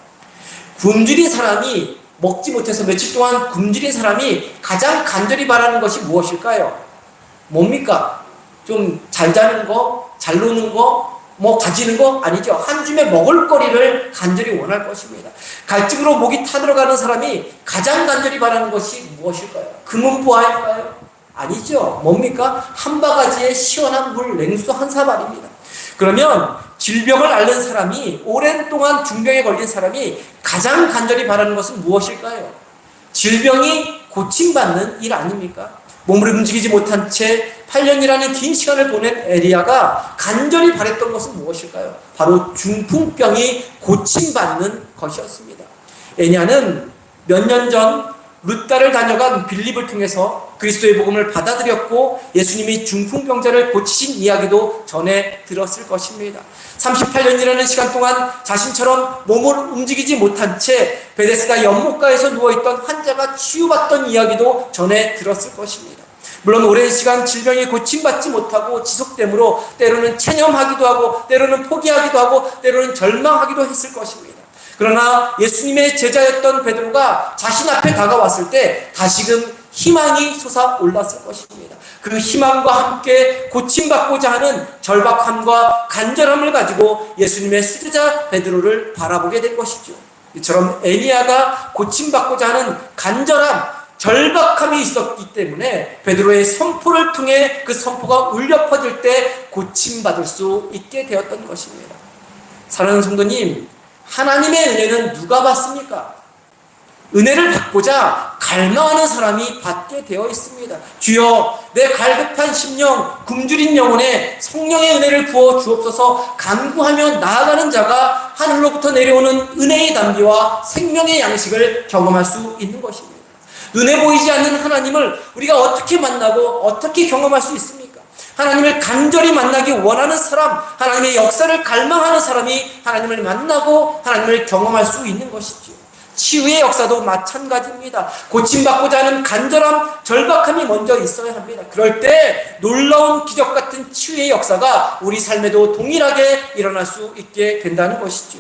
굶주린 사람이 먹지 못해서 며칠 동안 굶주린 사람이 가장 간절히 바라는 것이 무엇일까요? 뭡니까? 좀 잘 자는 거, 잘 노는 거, 뭐 가지는 거 아니죠. 한 줌의 먹을거리를 간절히 원할 것입니다. 갈증으로 목이 타들어가는 사람이 가장 간절히 바라는 것이 무엇일까요? 금은보화일까요? 아니죠. 뭡니까? 한 바가지의 시원한 물 냉수 한 사발입니다. 그러면 질병을 앓는 사람이, 오랜 동안 중병에 걸린 사람이 가장 간절히 바라는 것은 무엇일까요? 질병이 고침받는 일 아닙니까? 몸을 움직이지 못한 채 8년이라는 긴 시간을 보낸 에리야가 간절히 바랬던 것은 무엇일까요? 바로 중풍병이 고침받는 것이었습니다. 에리야는 몇 년 전 룻다를 다녀간 빌립을 통해서 그리스도의 복음을 받아들였고 예수님이 중풍병자를 고치신 이야기도 전해 들었을 것입니다. 38년이라는 시간 동안 자신처럼 몸을 움직이지 못한 채 베데스다 연못가에서 누워있던 환자가 치유받던 이야기도 전해 들었을 것입니다. 물론 오랜 시간 질병이 고침받지 못하고 지속되므로 때로는 체념하기도 하고 때로는 포기하기도 하고 때로는 절망하기도 했을 것입니다. 그러나 예수님의 제자였던 베드로가 자신 앞에 다가왔을 때 다시금 희망이 솟아올랐을 것입니다. 그 희망과 함께 고침받고자 하는 절박함과 간절함을 가지고 예수님의 수제자 베드로를 바라보게 된 것이죠. 이처럼 에니야가 고침받고자 하는 간절함, 절박함이 있었기 때문에 베드로의 선포를 통해 그 선포가 울려 퍼질 때 고침받을 수 있게 되었던 것입니다. 사랑하는 성도님, 하나님의 은혜는 누가 받습니까? 은혜를 받고자 갈망하는 사람이 받게 되어 있습니다. 주여, 내 갈급한 심령, 굶주린 영혼에 성령의 은혜를 부어 주옵소서 간구하며 나아가는 자가 하늘로부터 내려오는 은혜의 담비와 생명의 양식을 경험할 수 있는 것입니다. 눈에 보이지 않는 하나님을 우리가 어떻게 만나고 어떻게 경험할 수 있습니까? 하나님을 간절히 만나기 원하는 사람, 하나님의 역사를 갈망하는 사람이 하나님을 만나고 하나님을 경험할 수 있는 것이죠. 치유의 역사도 마찬가지입니다. 고침받고자 하는 간절함, 절박함이 먼저 있어야 합니다. 그럴 때 놀라운 기적 같은 치유의 역사가 우리 삶에도 동일하게 일어날 수 있게 된다는 것이죠.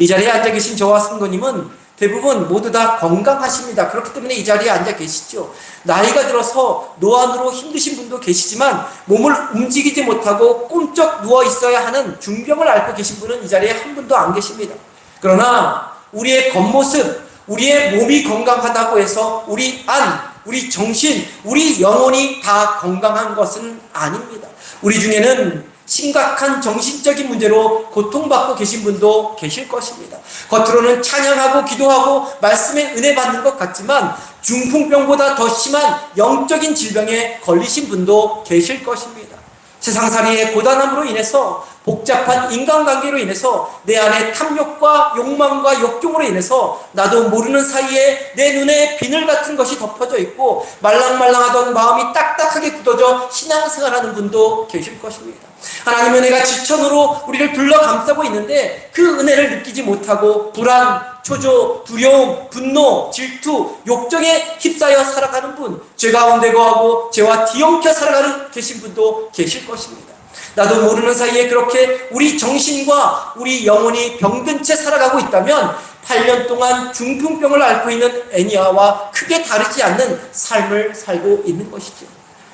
이 자리에 앉아 계신 저와 성도님은 대부분 모두 다 건강하십니다. 그렇기 때문에 이 자리에 앉아 계시죠. 나이가 들어서 노안으로 힘드신 분도 계시지만 몸을 움직이지 못하고 꼼짝 누워 있어야 하는 중병을 앓고 계신 분은 이 자리에 한 분도 안 계십니다. 그러나 우리의 겉모습, 우리의 몸이 건강하다고 해서 우리 안, 우리 정신, 우리 영혼이 다 건강한 것은 아닙니다. 우리 중에는 심각한 정신적인 문제로 고통받고 계신 분도 계실 것입니다. 겉으로는 찬양하고 기도하고 말씀에 은혜 받는 것 같지만 중풍병보다 더 심한 영적인 질병에 걸리신 분도 계실 것입니다. 세상살이의 고단함으로 인해서 복잡한 인간관계로 인해서 내 안에 탐욕과 욕망과 역경으로 인해서 나도 모르는 사이에 내 눈에 비늘 같은 것이 덮어져 있고 말랑말랑하던 마음이 딱딱하게 굳어져 신앙생활하는 분도 계실 것입니다. 하나님의 은혜가 지천으로 우리를 둘러 감싸고 있는데 그 은혜를 느끼지 못하고 불안, 초조, 두려움, 분노, 질투, 욕정에 휩싸여 살아가는 분, 죄 가운데 거하고 죄와 뒤엉켜 살아가는 계신 분도 계실 것입니다. 나도 모르는 사이에 그렇게 우리 정신과 우리 영혼이 병든 채 살아가고 있다면 8년 동안 중풍병을 앓고 있는 애니야와 크게 다르지 않는 삶을 살고 있는 것이죠.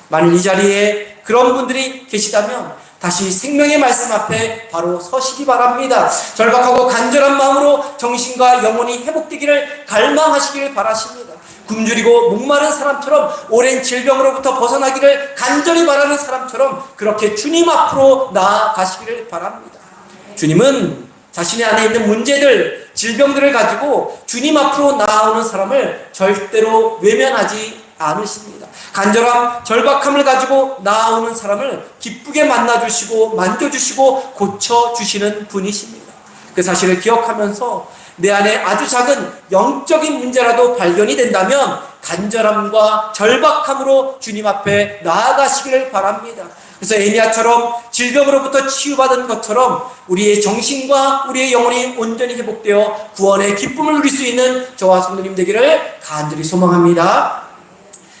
만일 이 자리에 그런 분들이 계시다면 다시 생명의 말씀 앞에 바로 서시기 바랍니다. 절박하고 간절한 마음으로 정신과 영혼이 회복되기를 갈망하시기를 바라십니다. 굶주리고 목마른 사람처럼 오랜 질병으로부터 벗어나기를 간절히 바라는 사람처럼 그렇게 주님 앞으로 나아가시기를 바랍니다. 주님은 자신의 안에 있는 문제들, 질병들을 가지고 주님 앞으로 나아오는 사람을 절대로 외면하지 않으십니다. 간절함, 절박함을 가지고 나아오는 사람을 기쁘게 만나주시고 만져주시고 고쳐주시는 분이십니다. 그 사실을 기억하면서 내 안에 아주 작은 영적인 문제라도 발견이 된다면 간절함과 절박함으로 주님 앞에 나아가시기를 바랍니다. 그래서 에니야처럼 질병으로부터 치유받은 것처럼 우리의 정신과 우리의 영혼이 온전히 회복되어 구원의 기쁨을 누릴 수 있는 저와 성도님 되기를 간절히 소망합니다.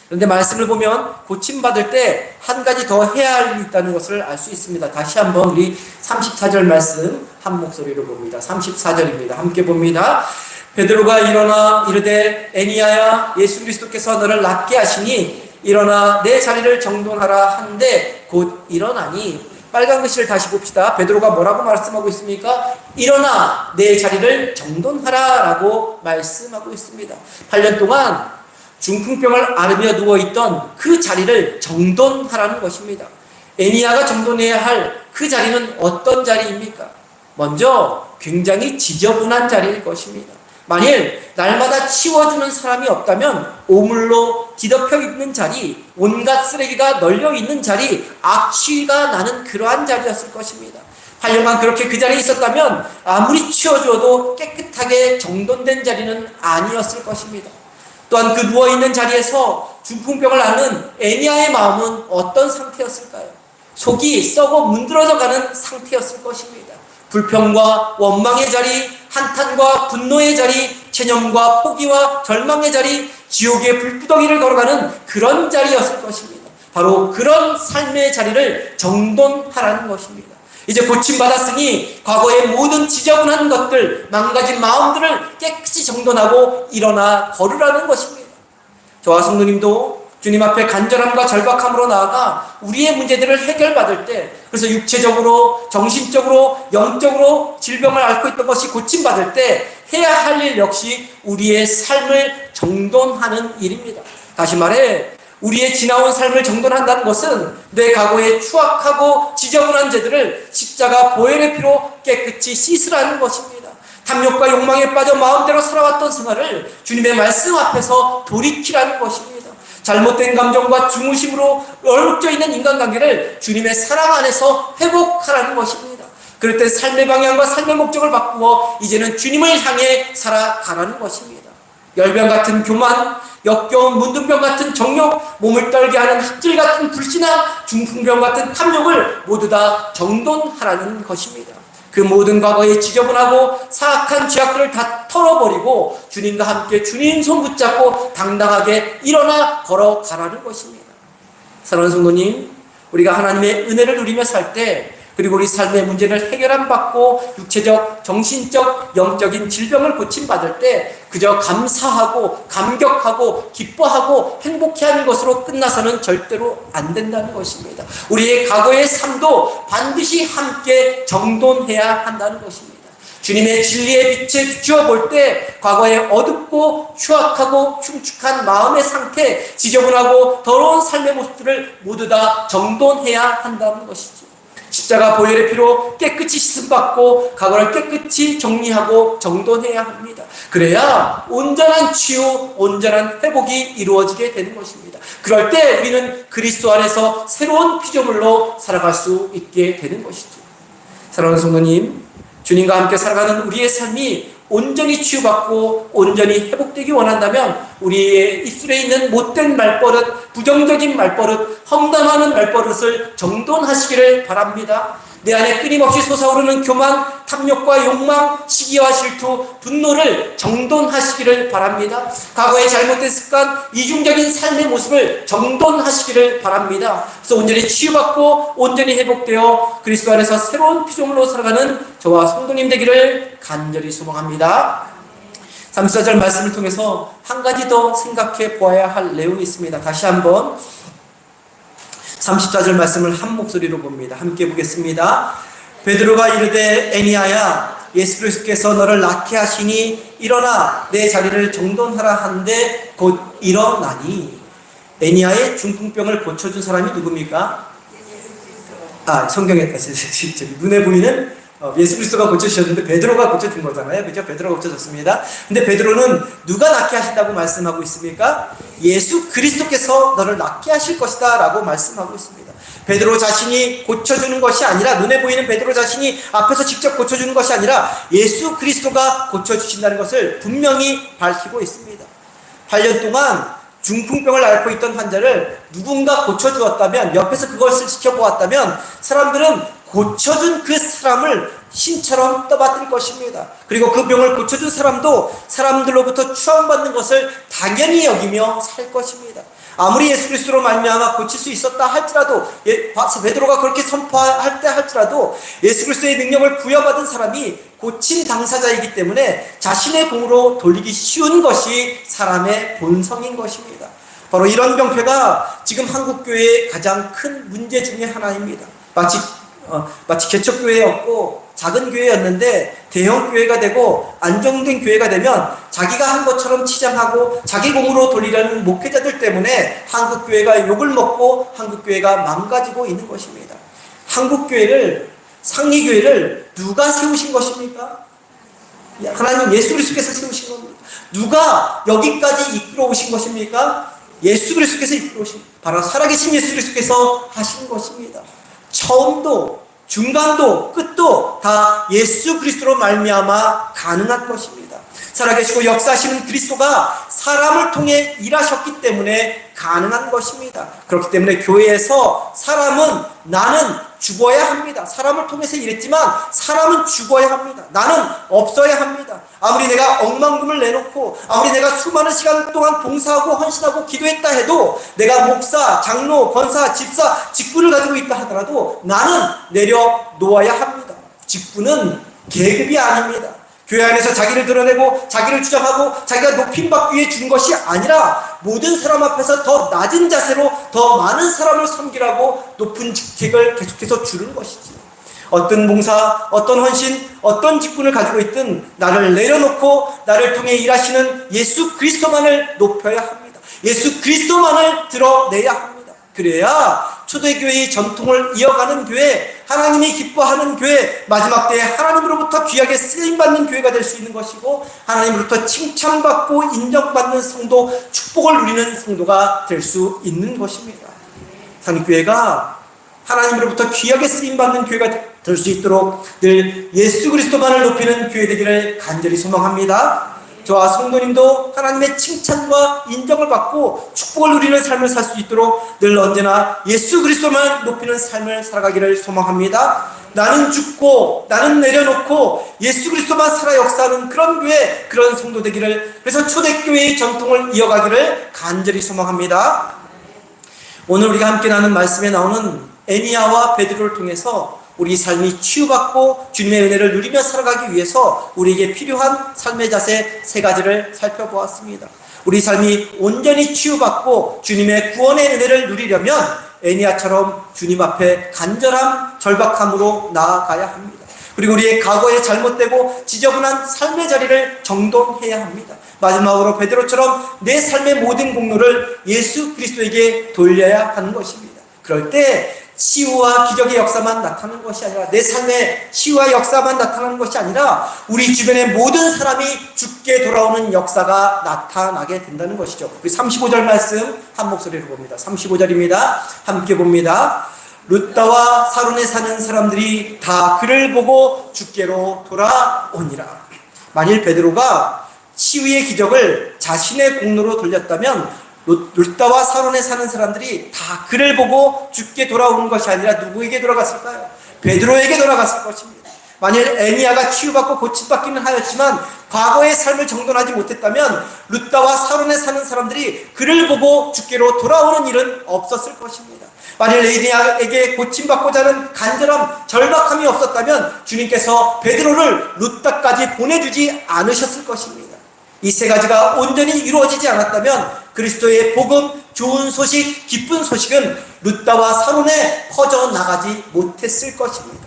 그런데 말씀을 보면 고침받을 때 한 가지 더 해야 할 일이 있다는 것을 알 수 있습니다. 다시 한번 우리 34절 말씀 한 목소리로 봅니다. 34절입니다. 함께 봅니다. 베드로가 일어나 이르되 에니야야 예수 그리스도께서 너를 낫게 하시니 일어나 내 자리를 정돈하라 한데 곧 일어나니. 빨간 글씨를 다시 봅시다. 베드로가 뭐라고 말씀하고 있습니까? 일어나 내 자리를 정돈하라 라고 말씀하고 있습니다. 8년 동안 중풍병을 앓으며 누워있던 그 자리를 정돈하라는 것입니다. 에니야가 정돈해야 할 그 자리는 어떤 자리입니까? 먼저 굉장히 지저분한 자리일 것입니다. 만일 날마다 치워주는 사람이 없다면 오물로 뒤덮여 있는 자리, 온갖 쓰레기가 널려 있는 자리, 악취가 나는 그러한 자리였을 것입니다. 8년간 그렇게 그 자리에 있었다면 아무리 치워줘도 깨끗하게 정돈된 자리는 아니었을 것입니다. 또한 그 누워있는 자리에서 중풍병을 앓는 에니야의 마음은 어떤 상태였을까요? 속이 썩어 문드러져가는 상태였을 것입니다. 불평과 원망의 자리, 한탄과 분노의 자리, 체념과 포기와 절망의 자리, 지옥의 불구덩이를 걸어가는 그런 자리였을 것입니다. 바로 그런 삶의 자리를 정돈하라는 것입니다. 이제 고침받았으니 과거의 모든 지저분한 것들, 망가진 마음들을 깨끗이 정돈하고 일어나 걸으라는 것입니다. 저와 성도님도 주님 앞에 간절함과 절박함으로 나아가 우리의 문제들을 해결받을 때, 그래서 육체적으로, 정신적으로, 영적으로 질병을 앓고 있던 것이 고침받을 때 해야 할 일 역시 우리의 삶을 정돈하는 일입니다. 다시 말해 우리의 지나온 삶을 정돈한다는 것은 내 과거의 추악하고 지저분한 죄들을 십자가 보혈의 피로 깨끗이 씻으라는 것입니다. 탐욕과 욕망에 빠져 마음대로 살아왔던 생활을 주님의 말씀 앞에서 돌이키라는 것입니다. 잘못된 감정과 중심으로 얼룩져 있는 인간관계를 주님의 사랑 안에서 회복하라는 것입니다. 그럴 때 삶의 방향과 삶의 목적을 바꾸어 이제는 주님을 향해 살아가라는 것입니다. 열병 같은 교만, 역겨운 문둥병 같은 정욕, 몸을 떨게 하는 학질 같은 불신앙, 중풍병 같은 탐욕을 모두 다 정돈하라는 것입니다. 그 모든 과거의 지저분하고 사악한 죄악들을 다 털어버리고 주님과 함께 주님 손 붙잡고 당당하게 일어나 걸어가라는 것입니다. 사랑하는 성도님, 우리가 하나님의 은혜를 누리며 살 때, 그리고 우리 삶의 문제를 해결함 받고 육체적, 정신적, 영적인 질병을 고침받을 때 그저 감사하고 감격하고 기뻐하고 행복해하는 것으로 끝나서는 절대로 안 된다는 것입니다. 우리의 과거의 삶도 반드시 함께 정돈해야 한다는 것입니다. 주님의 진리의 빛에 비추어 볼 때 과거의 어둡고 추악하고 흉측한 마음의 상태, 지저분하고 더러운 삶의 모습들을 모두 다 정돈해야 한다는 것이죠. 십자가 보혈의 피로 깨끗이 씻음받고 과거를 깨끗이 정리하고 정돈해야 합니다. 그래야 온전한 치유, 온전한 회복이 이루어지게 되는 것입니다. 그럴 때 우리는 그리스도 안에서 새로운 피조물로 살아갈 수 있게 되는 것이죠. 사랑하는 성도님, 주님과 함께 살아가는 우리의 삶이 온전히 치유받고 온전히 회복되기 원한다면 우리의 입술에 있는 못된 말버릇, 부정적인 말버릇, 험담하는 말버릇을 정돈하시기를 바랍니다. 내 안에 끊임없이 솟아오르는 교만, 탐욕과 욕망, 시기와 질투, 분노를 정돈하시기를 바랍니다. 과거의 잘못된 습관, 이중적인 삶의 모습을 정돈하시기를 바랍니다. 그래서 온전히 치유받고 온전히 회복되어 그리스도 안에서 새로운 피조물로 살아가는 저와 성도님 되기를 간절히 소망합니다. 34절 말씀을 통해서 한 가지 더 생각해 보아야 할 내용이 있습니다. 다시 한번 34절 말씀을 한 목소리로 봅니다. 함께 보겠습니다. 베드로가 이르되 에니야야 예수 그리스도께서 너를 낫게 하시니 일어나 내 자리를 정돈하라 한데 곧 일어나니. 에니야의 중풍병을 고쳐준 사람이 누굽니까? 성경에 눈에 보이는 예수 그리스도가 고쳐주셨는데 베드로가 고쳐준 거잖아요. 그죠? 베드로가 고쳐줬습니다. 근데 베드로는 누가 낫게 하신다고 말씀하고 있습니까? 예수 그리스도께서 너를 낫게 하실 것이다 라고 말씀하고 있습니다. 베드로 자신이 고쳐주는 것이 아니라, 눈에 보이는 베드로 자신이 앞에서 직접 고쳐주는 것이 아니라 예수 그리스도가 고쳐주신다는 것을 분명히 밝히고 있습니다. 8년 동안 중풍병을 앓고 있던 환자를 누군가 고쳐주었다면, 옆에서 그것을 지켜보았다면 사람들은 고쳐준 그 사람을 신처럼 떠받들 것입니다. 그리고 그 병을 고쳐준 사람도 사람들로부터 추앙받는 것을 당연히 여기며 살 것입니다. 아무리 예수 그리스도로 말미암아 고칠 수 있었다 할지라도, 베드로가 그렇게 선포할 때 할지라도 예수 그리스도의 능력을 부여받은 사람이 고친 당사자이기 때문에 자신의 공으로 돌리기 쉬운 것이 사람의 본성인 것입니다. 바로 이런 병폐가 지금 한국교회의 가장 큰 문제 중에 하나입니다. 마치 개척교회였고 작은 교회였는데 대형 교회가 되고 안정된 교회가 되면 자기가 한 것처럼 치장하고 자기 공으로 돌리려는 목회자들 때문에 한국교회가 욕을 먹고 한국교회가 망가지고 있는 것입니다. 한국교회를, 상리교회를 누가 세우신 것입니까? 하나님 예수 그리스도께서 세우신 겁니다. 누가 여기까지 이끌어 오신 것입니까? 예수 그리스도께서 이끌어 오신, 바로 살아계신 예수 그리스도께서 하신 것입니다. 처음도 중간도 끝도 다 예수 그리스도로 말미암아 가능한 것입니다. 살아계시고 역사하시는 그리스도가 사람을 통해 일하셨기 때문에 가능한 것입니다. 그렇기 때문에 교회에서 사람은, 나는 죽어야 합니다. 사람을 통해서 일했지만 사람은 죽어야 합니다. 나는 없어야 합니다. 아무리 내가 억만금을 내놓고 아무리 내가 수많은 시간 동안 봉사하고 헌신하고 기도했다 해도, 내가 목사, 장로, 권사, 집사, 직분을 가지고 있다 하더라도 나는 내려놓아야 합니다. 직분은 계급이 아닙니다. 교회 안에서 자기를 드러내고 자기를 주장하고 자기가 높임받기 위해 준 것이 아니라 모든 사람 앞에서 더 낮은 자세로 더 많은 사람을 섬기라고 높은 직책을 계속해서 주는 것이지. 어떤 봉사, 어떤 헌신, 어떤 직분을 가지고 있든 나를 내려놓고 나를 통해 일하시는 예수 그리스도만을 높여야 합니다. 예수 그리스도만을 드러내야 합니다. 그래야 초대교회의 전통을 이어가는 교회, 하나님이 기뻐하는 교회, 마지막 때에 하나님으로부터 귀하게 쓰임받는 교회가 될 수 있는 것이고, 하나님으로부터 칭찬받고 인정받는 성도, 축복을 누리는 성도가 될 수 있는 것입니다. 상립교회가 하나님으로부터 귀하게 쓰임받는 교회가 될 수 있도록 늘 예수 그리스도만을 높이는 교회 되기를 간절히 소망합니다. 저와 성도님도 하나님의 칭찬과 인정을 받고 축복을 누리는 삶을 살 수 있도록 늘 언제나 예수 그리스도만 높이는 삶을 살아가기를 소망합니다. 나는 죽고 나는 내려놓고 예수 그리스도만 살아 역사하는 그런 교회, 그런 성도 되기를, 그래서 초대교회의 전통을 이어가기를 간절히 소망합니다. 오늘 우리가 함께 나눈 말씀에 나오는 에니야와 베드로를 통해서 우리 삶이 치유받고 주님의 은혜를 누리며 살아가기 위해서 우리에게 필요한 삶의 자세 3가지를 살펴보았습니다. 우리 삶이 온전히 치유받고 주님의 구원의 은혜를 누리려면 에니야처럼 주님 앞에 간절함, 절박함으로 나아가야 합니다. 그리고 우리의 과거에 잘못되고 지저분한 삶의 자리를 정돈해야 합니다. 마지막으로 베드로처럼 내 삶의 모든 공로를 예수 그리스도에게 돌려야 하는 것입니다. 그럴 때 치유와 기적의 역사만 나타나는 것이 아니라, 내 삶의 치유와 역사만 나타나는 것이 아니라 우리 주변의 모든 사람이 죽게 돌아오는 역사가 나타나게 된다는 것이죠. 우리 35절 말씀 한 목소리로 봅니다. 35절입니다. 함께 봅니다. 룻다와 사론에 사는 사람들이 다 그를 보고 죽게로 돌아오니라. 만일 베드로가 치유의 기적을 자신의 공로로 돌렸다면 룻다와 사론에 사는 사람들이 다 그를 보고 죽게 돌아오는 것이 아니라 누구에게 돌아갔을까요? 베드로에게 돌아갔을 것입니다. 만일 에니야가 치유받고 고침받기는 하였지만 과거의 삶을 정돈하지 못했다면 룻다와 사론에 사는 사람들이 그를 보고 죽게로 돌아오는 일은 없었을 것입니다. 만일 에니야에게 고침받고자 하는 간절함, 절박함이 없었다면 주님께서 베드로를 룻다까지 보내주지 않으셨을 것입니다. 이 3가지가 온전히 이루어지지 않았다면 그리스도의 복음, 좋은 소식, 기쁜 소식은 룻다와 사론에 퍼져나가지 못했을 것입니다.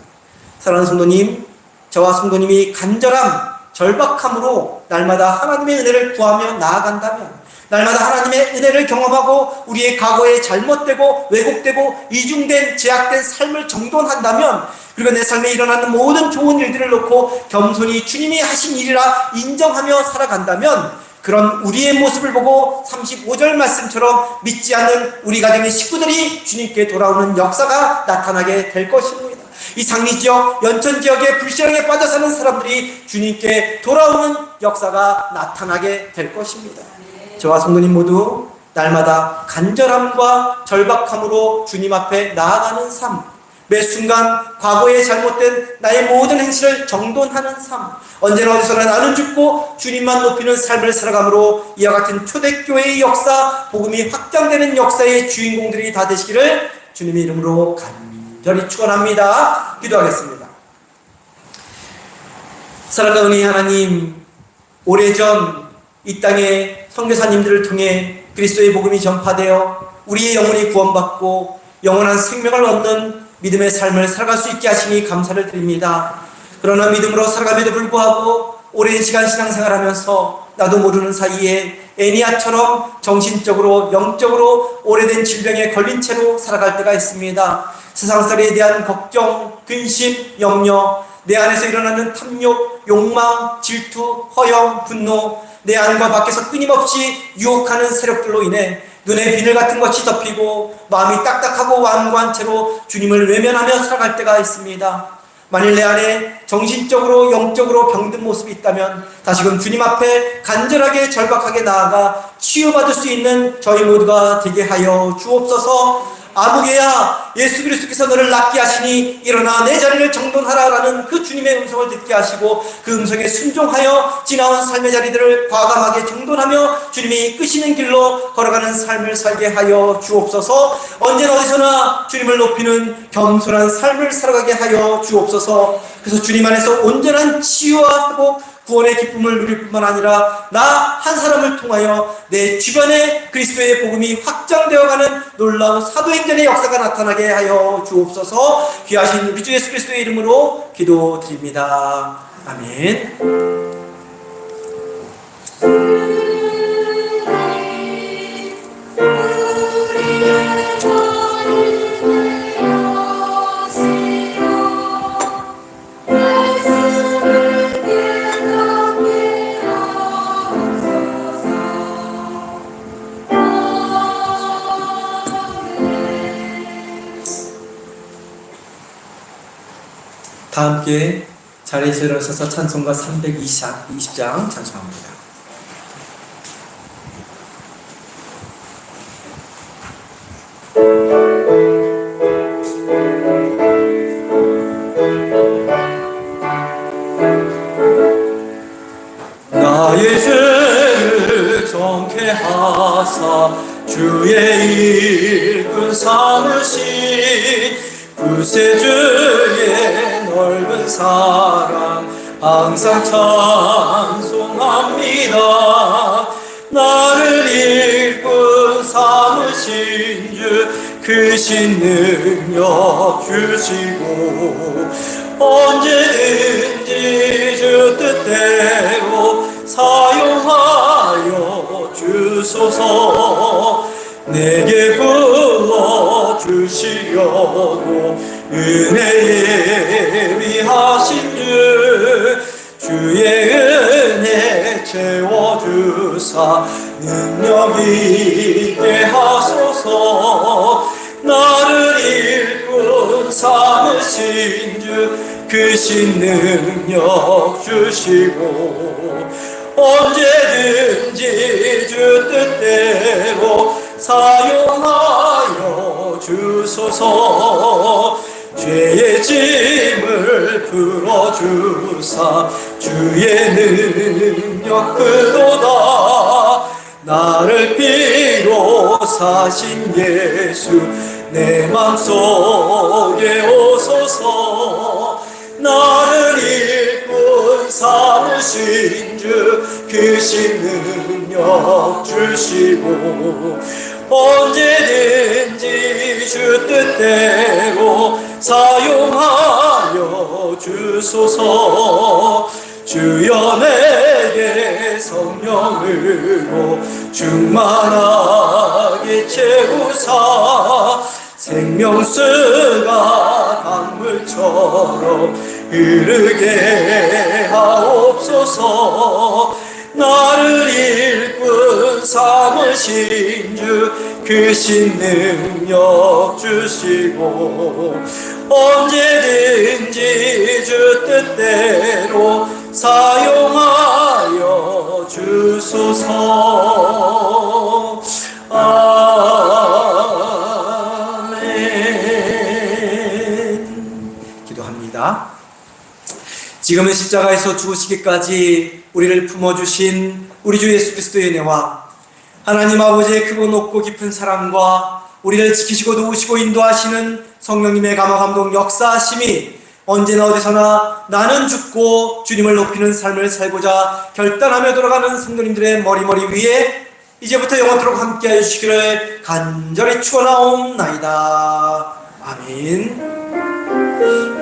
사랑하는 성도님, 저와 성도님이 간절함, 절박함으로 날마다 하나님의 은혜를 구하며 나아간다면, 날마다 하나님의 은혜를 경험하고 우리의 과거에 잘못되고 왜곡되고 이중된 제약된 삶을 정돈한다면 그리고 내 삶에 일어나는 모든 좋은 일들을 놓고 겸손히 주님이 하신 일이라 인정하며 살아간다면 그런 우리의 모습을 보고 35절 말씀처럼 믿지 않는 우리 가정의 식구들이 주님께 돌아오는 역사가 나타나게 될 것입니다. 이 상리지역, 연천지역에 불신앙에 빠져 사는 사람들이 주님께 돌아오는 역사가 나타나게 될 것입니다. 저와 성도님 모두 날마다 간절함과 절박함으로 주님 앞에 나아가는 삶, 매 순간 과거의 잘못된 나의 모든 행실을 정돈하는 삶, 언제나 어디서나 나는 죽고 주님만 높이는 삶을 살아감으로 이와 같은 초대교회의 역사, 복음이 확장되는 역사의 주인공들이 다 되시기를 주님의 이름으로 간절히 축원합니다. 기도하겠습니다. 사랑하는 우리 하나님, 오래전 이 땅에 선교사님들을 통해 그리스도의 복음이 전파되어 우리의 영혼이 구원받고 영원한 생명을 얻는 믿음의 삶을 살아갈 수 있게 하시니 감사를 드립니다. 그러나 믿음으로 살아감에도 불구하고 오랜 시간 신앙생활하면서 나도 모르는 사이에 애니아처럼 정신적으로 영적으로 오래된 질병에 걸린 채로 살아갈 때가 있습니다. 세상살이에 대한 걱정, 근심, 염려, 내 안에서 일어나는 탐욕, 욕망, 질투, 허영, 분노, 내 안과 밖에서 끊임없이 유혹하는 세력들로 인해 눈에 비늘 같은 것이 덮이고 마음이 딱딱하고 완고한 채로 주님을 외면하며 살아갈 때가 있습니다. 만일 내 안에 정신적으로 영적으로 병든 모습이 있다면 다시금 주님 앞에 간절하게 절박하게 나아가 치유받을 수 있는 저희 모두가 되게 하여 주옵소서. 아무개야, 예수 그리스도께서 너를 낫게 하시니 일어나 내 자리를 정돈하라라는 그 주님의 음성을 듣게 하시고 그 음성에 순종하여 지나온 삶의 자리들을 과감하게 정돈하며 주님이 이끄시는 길로 걸어가는 삶을 살게 하여 주옵소서. 언제나 어디서나 주님을 높이는 겸손한 삶을 살아가게 하여 주옵소서. 그래서 주님 안에서 온전한 치유와 회복, 구원의 기쁨을 누릴 뿐만 아니라 나 한 사람을 통하여 내 주변에 그리스도의 복음이 확장되어가는 놀라운 사도행전의 역사가 나타나게 하여 주옵소서. 귀하신 우리 주 예수 그리스도의 이름으로 기도드립니다. 아멘. 다 함께 자리에서 일어서서 찬송가 320장 찬송합니다. 나의 죄를 정케 하사 주의 일꾼 삼으신 구세주의 넓은 사랑 항상 찬송합니다. 나를 일꾼 삼으신 주 크신 능력 주시고 언제든지 주 뜻대로 사용하여 주소서. 내게 불러주시려고 은혜에 위하신 주 주의 은혜 채워주사 능력 있게 하소서. 나를 일꾼 삼으신 주 크신 능력 주시고 언제든지 주 뜻대로 사용하여 주소서. 죄의 짐을 풀어주사 주의 능력 크도다. 나를 피로 사신 예수 내 맘속에 오소서. 나를 일꾼 삼으신 주 크신 능력 주시고 언제든지 주 뜻대로 사용하여 주소서. 주여 내게 성령으로 충만하게 채우사 생명수가 강물 강물처럼 흐르게 하옵소서. 나를 일꾼 삼으신 주 그 신능력 주시고 언제든지 주 뜻대로 사용하여 주소서. 아멘. 기도합니다. 지금은 십자가에서 죽으시기까지 우리를 품어주신 우리 주 예수 그리스도의 은혜와 하나님 아버지의 크고 높고 깊은 사랑과 우리를 지키시고 도우시고 인도하시는 성령님의 감화 감동 역사하심이 언제나 어디서나 나는 죽고 주님을 높이는 삶을 살고자 결단하며 돌아가는 성도님들의 머리머리 위에 이제부터 영원토록 함께하여 주시기를 간절히 축원하옵나이다. 아멘.